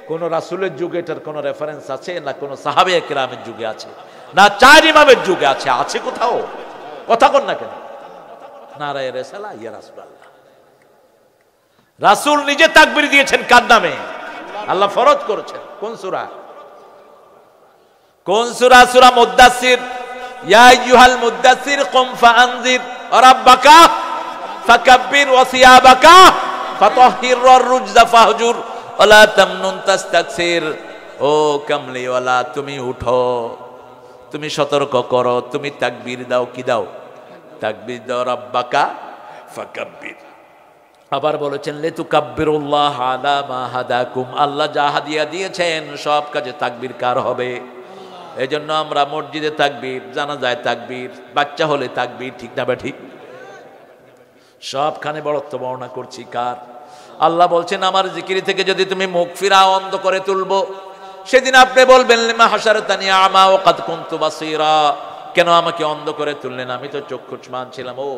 কোন রাসূলের যুগে এটার কোন রেফারেন্স আছে? না কোন সাহাবায়ে কেরামের যুগে আছে? না 4 ইমামের যুগে আছে? আছে কোথাও? কথা কন না কেন? নারায়ে রিসালা, ইয়া রাসূলুল্লাহ। রাসূল নিজে তাকবীর দিয়েছেন কার নামে? আল্লাহ ফরজ করেছেন। কোন সূরা? কোন সূরা? সূরা মুদ্দাসির। ইয়া আইয়ুহাল মুদ্দাসির কুম ফাআনজির ওয়া রাব্বাকা ফাকাব্বির ওয়া সিয়াবাকা ফাতাহহির ওয়ার রুজজা ফাহজুর ওয়া লা তামনুন তাস্তাকসির। ও কামলিওয়ালা, তুমি উঠো, তুমি সতর্ক করো, তুমি তাকবীর দাও। কি দাও? তাকবীর দাও। রাব্বাকা ফাকাব্বির আবার বলেছেন লিতুকাব্বিরুল্লাহ আলা মা হাদাকুম, আল্লাহ যা হাদিয়া দিয়েছেন সব কাজে তাকবীর কার হবে? এজন্য আমরা মসজিদে তাকবীর, জানাজায় তাকবীর, বাচ্চা হলে তাকবীর, ঠিক না বা ঠিক? সবখানে বড়ত্ব বর্ণনা করছি কার? আল্লাহ বলছেন আমার জিকির থেকে যদি তুমি মুখ ফিরাও, অন্ধ করে তুলবো, সেদিন আপনি বলবেন লিমা হাশারতানি আমা ওয়া কাদ কুনতু বাসীরা, কেন আমাকে অন্ধ করে তুললেন, আমি তো চক্ষুষ্মান ছিলাম। ও